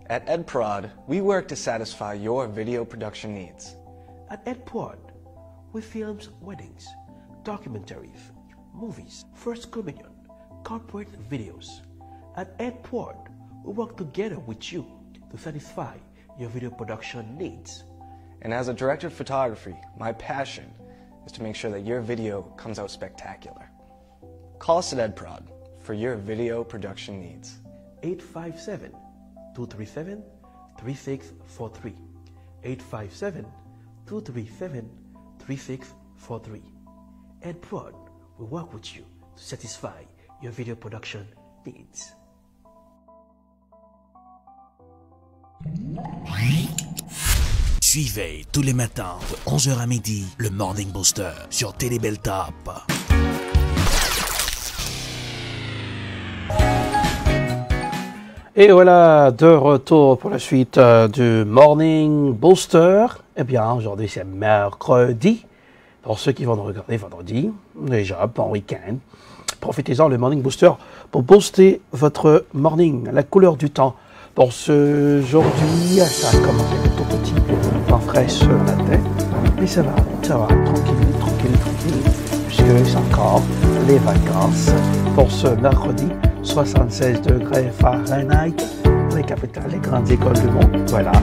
At EdProd, we work to satisfy your video production needs. At EdProd, we film weddings, documentaries, movies, First Communion, corporate videos. At EdProd, we work together with you to satisfy your video production needs. And as a director of photography, my passion is to make sure that your video comes out spectacular. Call SEDEDPROD for your video production needs. 857-237-3643. 857-237-3643. EdProd will work with you to satisfy your video production needs. Suivez tous les matins de 11h à midi le Morning Booster sur Télé Bel Top. Et voilà, de retour pour la suite du Morning Booster. Eh bien, aujourd'hui c'est mercredi. Pour ceux qui vont nous regarder vendredi, déjà, bon week-end. Profitez-en le Morning Booster pour booster votre morning, la couleur du temps. Pour ce aujourd'hui, ça a commencé tout petit, vent frais sur la tête. Mais ça va, tranquille, puisque c'est encore les vacances. Pour ce mercredi, 76 degrés Fahrenheit, les capitales, les grandes écoles du monde. Voilà,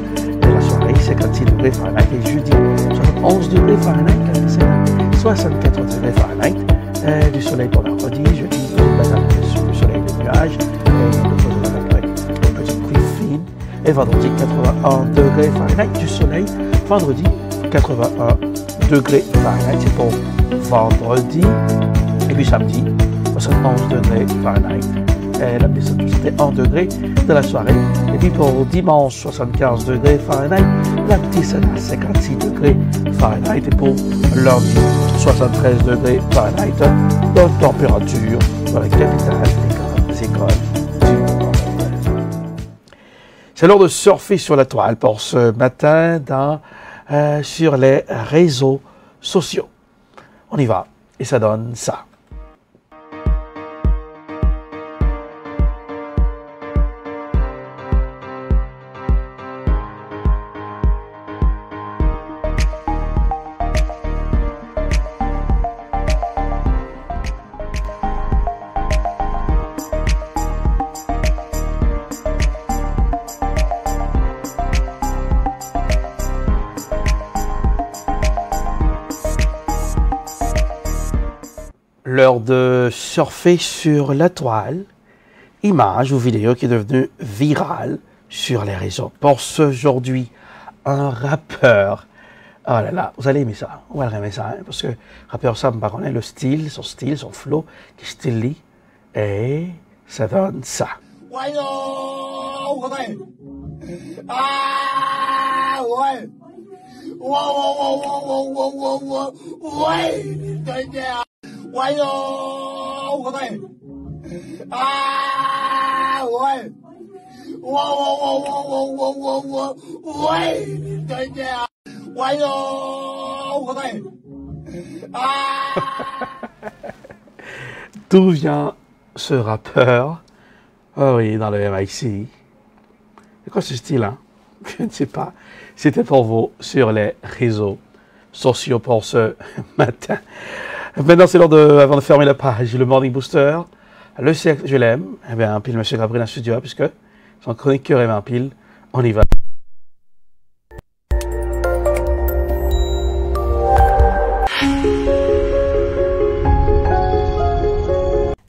et la soirée, 56 degrés Fahrenheit. Et jeudi, 11 degrés Fahrenheit, 64 degrés Fahrenheit. Du soleil pour mercredi, jeudi, du soleil des nuages. Et vendredi, 81 degrés Fahrenheit du soleil. Vendredi, 81 degrés Fahrenheit, c'est pour vendredi. Et puis samedi, 71 degrés Fahrenheit. Et la baisse c'était 1 degré de la soirée. Et puis pour dimanche, 75 degrés Fahrenheit. La petite 56 degrés Fahrenheit. Et pour lundi, 73 degrés Fahrenheit. Bonne température dans la capitale des grandes écoles du monde. C'est l'heure de surfer sur la toile pour ce matin sur les réseaux sociaux. On y va et ça donne ça. L'heure de surfer sur la toile, image ou vidéo qui est devenue virale sur les réseaux. Pour ce aujourd'hui, un rappeur. Oh là là, vous allez aimer ça. On va aimer ça, hein, parce que rappeur, ça me paraît le style, son flow, qui style et ça donne ça. D'où vient ce rappeur? Oh oui, dans le MIC. C'est quoi ce style, hein? Je ne sais pas. C'était pour vous sur les réseaux sociaux pour ce matin. Maintenant, c'est l'heure avant de fermer la page, le Morning Booster. Le sexe, je l'aime. Eh bien, pile, M. Gabriel en studio, puisque son chroniqueur est un pile. On y va.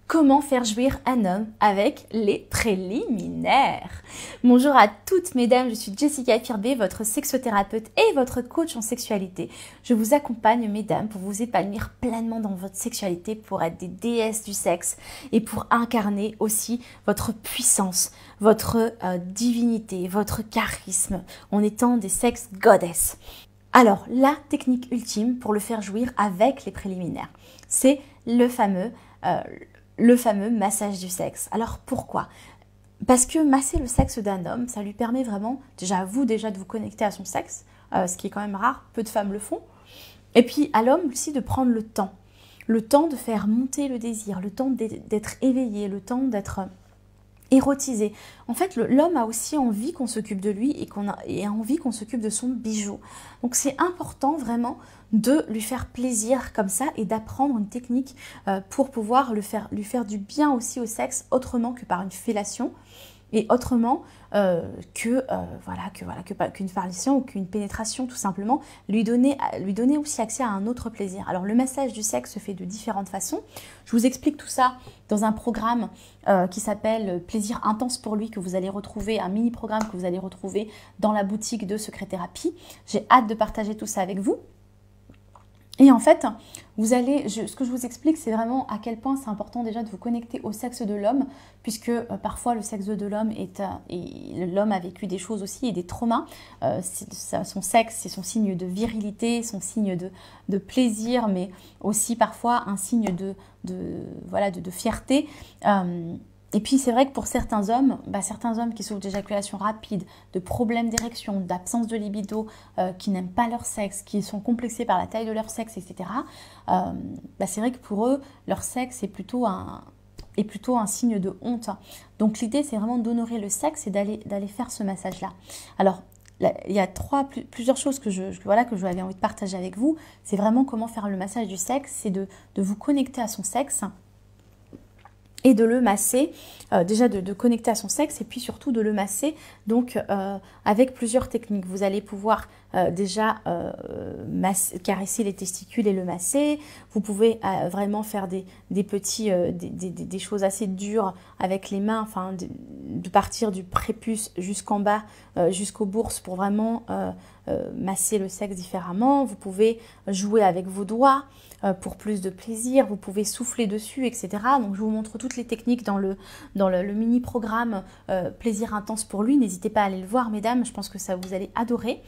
Comment faire jouir un homme avec les préliminaires? Bonjour à toutes mesdames, je suis Jessica Firbé, votre sexothérapeute et votre coach en sexualité. Je vous accompagne mesdames pour vous épanouir pleinement dans votre sexualité, pour être des déesses du sexe et pour incarner aussi votre puissance, votre divinité, votre charisme en étant des sex goddess. Alors, la technique ultime pour le faire jouir avec les préliminaires, c'est le fameux massage du sexe. Alors pourquoi? Parce que masser le sexe d'un homme, ça lui permet vraiment, déjà de vous connecter à son sexe, ce qui est quand même rare, peu de femmes le font. Et puis à l'homme aussi de prendre le temps de faire monter le désir, le temps d'être éveillé, le temps d'être érotisé. En fait, l'homme a aussi envie qu'on s'occupe de lui et a envie qu'on s'occupe de son bijou. Donc c'est important vraiment de lui faire plaisir comme ça et d'apprendre une technique pour pouvoir lui faire du bien aussi au sexe autrement que par une fellation. et autrement qu'une fellation ou qu'une pénétration tout simplement, lui donner aussi accès à un autre plaisir. Alors le massage du sexe se fait de différentes façons. Je vous explique tout ça dans un programme qui s'appelle Plaisir intense pour lui, que vous allez retrouver, un mini-programme que vous allez retrouver dans la boutique de Secret Thérapie. J'ai hâte de partager tout ça avec vous. Et en fait, ce que je vous explique, c'est vraiment à quel point c'est important déjà de vous connecter au sexe de l'homme, puisque parfois le sexe de l'homme l'homme a vécu des choses aussi et des traumas. Son sexe, c'est son signe de virilité, son signe de plaisir, mais aussi parfois un signe de fierté. Et puis c'est vrai que pour certains hommes qui souffrent d'éjaculation rapide, de problèmes d'érection, d'absence de libido, qui n'aiment pas leur sexe, qui sont complexés par la taille de leur sexe, etc., c'est vrai que pour eux, leur sexe est plutôt un signe de honte. Donc l'idée, c'est vraiment d'honorer le sexe et d'aller faire ce massage-là. Alors, il y a plusieurs choses que j'avais envie de partager avec vous. C'est vraiment comment faire le massage du sexe, c'est de vous connecter à son sexe, et de le masser, déjà de connecter à son sexe, et puis surtout de le masser donc avec plusieurs techniques. Vous allez pouvoir déjà caresser les testicules et le masser. Vous pouvez vraiment faire des choses assez dures avec les mains, enfin de partir du prépuce jusqu'en bas, jusqu'aux bourses, pour vraiment masser le sexe différemment. Vous pouvez jouer avec vos doigts pour plus de plaisir, vous pouvez souffler dessus, etc. Donc je vous montre toutes les techniques dans le mini-programme Plaisir intense pour lui. N'hésitez pas à aller le voir, mesdames, je pense que ça vous allez adorer.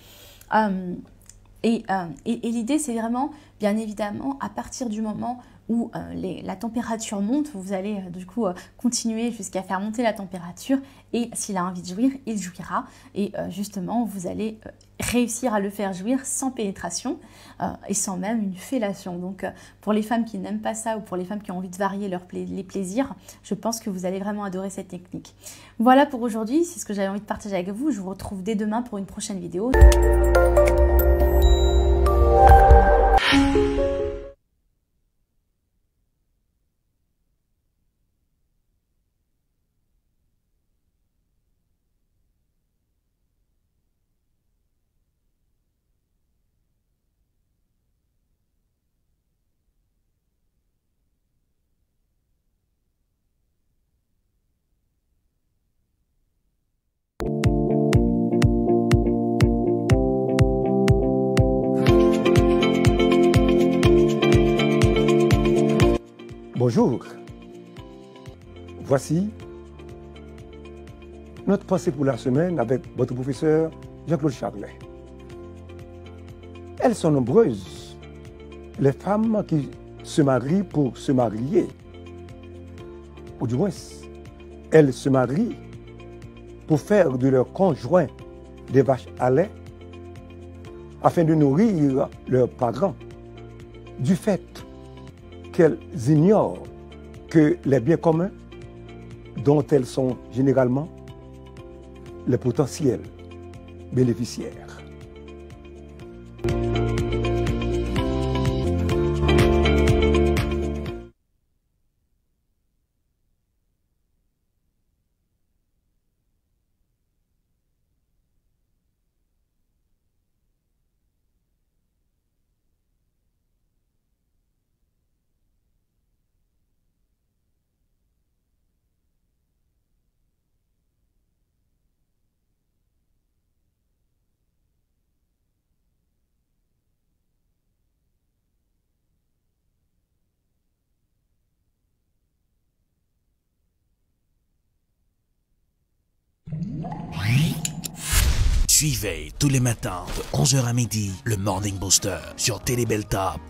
Et l'idée, c'est vraiment, bien évidemment, à partir du moment où la température monte, vous allez du coup continuer jusqu'à faire monter la température, et s'il a envie de jouir, il jouira, et justement vous allez réussir à le faire jouir sans pénétration et sans même une fellation. Donc pour les femmes qui n'aiment pas ça, ou pour les femmes qui ont envie de varier les plaisirs, je pense que vous allez vraiment adorer cette technique. Voilà pour aujourd'hui, c'est ce que j'avais envie de partager avec vous. Je vous retrouve dès demain pour une prochaine vidéo. Bonjour, voici notre pensée pour la semaine avec votre professeur Jean-Claude Charlet. Elles sont nombreuses, les femmes qui se marient pour se marier, ou du moins, elles se marient pour faire de leurs conjoints des vaches à lait afin de nourrir leurs parents, du fait qu'elles ignorent que les biens communs dont elles sont généralement les potentiels bénéficiaires. Suivez tous les matins de 11h à midi le Morning Booster sur Télébel Top.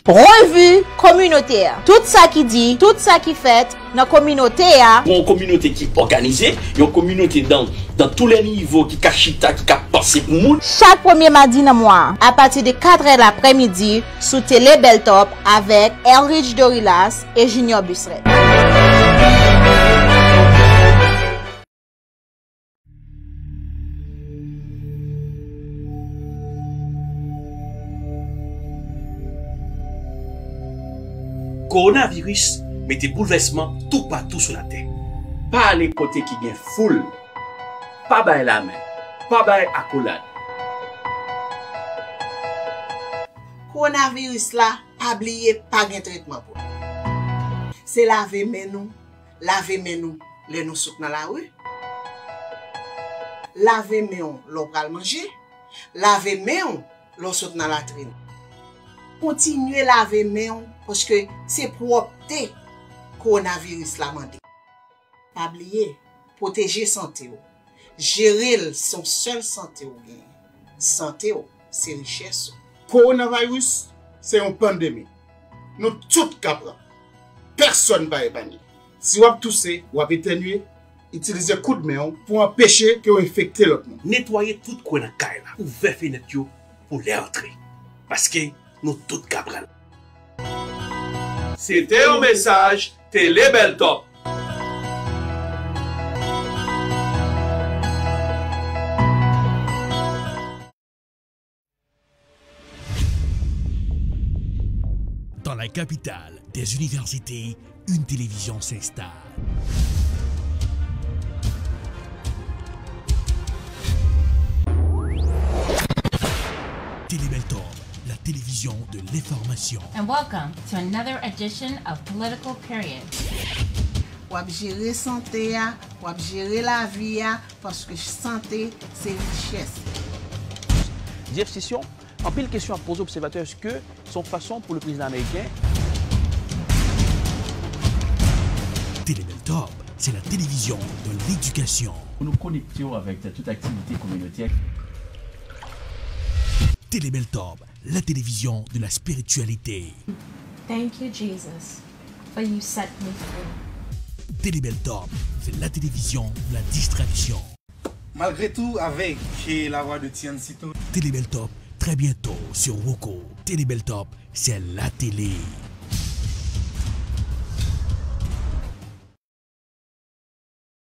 Revue communautaire. Tout ça qui dit, tout ça qui fait dans la communauté. Une communauté qui est organisée, une communauté dans tous les niveaux qui cachita, qui a passé pour nous. Chaque premier mardi dans mois, à partir de 4h l'après-midi, sous Télébel Top avec Elridge Dorilas et Junior Busseret. coronavirus mettait bouleversement tout partout sur la terre. Pas les côtés qui viennent full, pas bail la main, pas bail accolade. Coronavirus là, pas oublier pas de traitement pour. C'est laver main nous, les nous souk dans la rue. Laver main l'on pral manger, laver main l'on souk dans la latrine. Continuez laver main parce que c'est propreté coronavirus la mandé. Pas oublier, protéger santé ou. Gérer son seul santé ou bien. Santé ou, c'est richesse. Coronavirus, c'est une pandémie. Nous tous capables. Personne ne va épargner. Si vous avez toussé, vous avez éternué, utilisez coup de main pour empêcher que vous infectez l'autre monde. Nettoyez tout coin dans la caille, ouvrez fenêtre pour les entrer. Parce que nous tous capables. C'était un message Télé Bel Top. Dans la capitale des universités, une télévision s'installe. Télé Bel Top, la télévision de l'information. And welcome to another edition of Political Period. Wap gérer santé, wap gérer la vie, parce que santé, c'est richesse. Jeff Sessions, en pile question à poser aux observateurs, est-ce que son façon pour le président américain? Télé Bel Top, c'est la télévision de l'éducation. Nous nous connections avec toute activité communautaire. Télé Bel Top, la télévision de la spiritualité. Thank you, Jesus, for you set me free. Télé Bel Top, c'est la télévision de la distraction. Malgré tout, avec la voix de Tian Sito. Télé Bel Top, très bientôt sur Woko. Télé Bel Top, c'est la télé.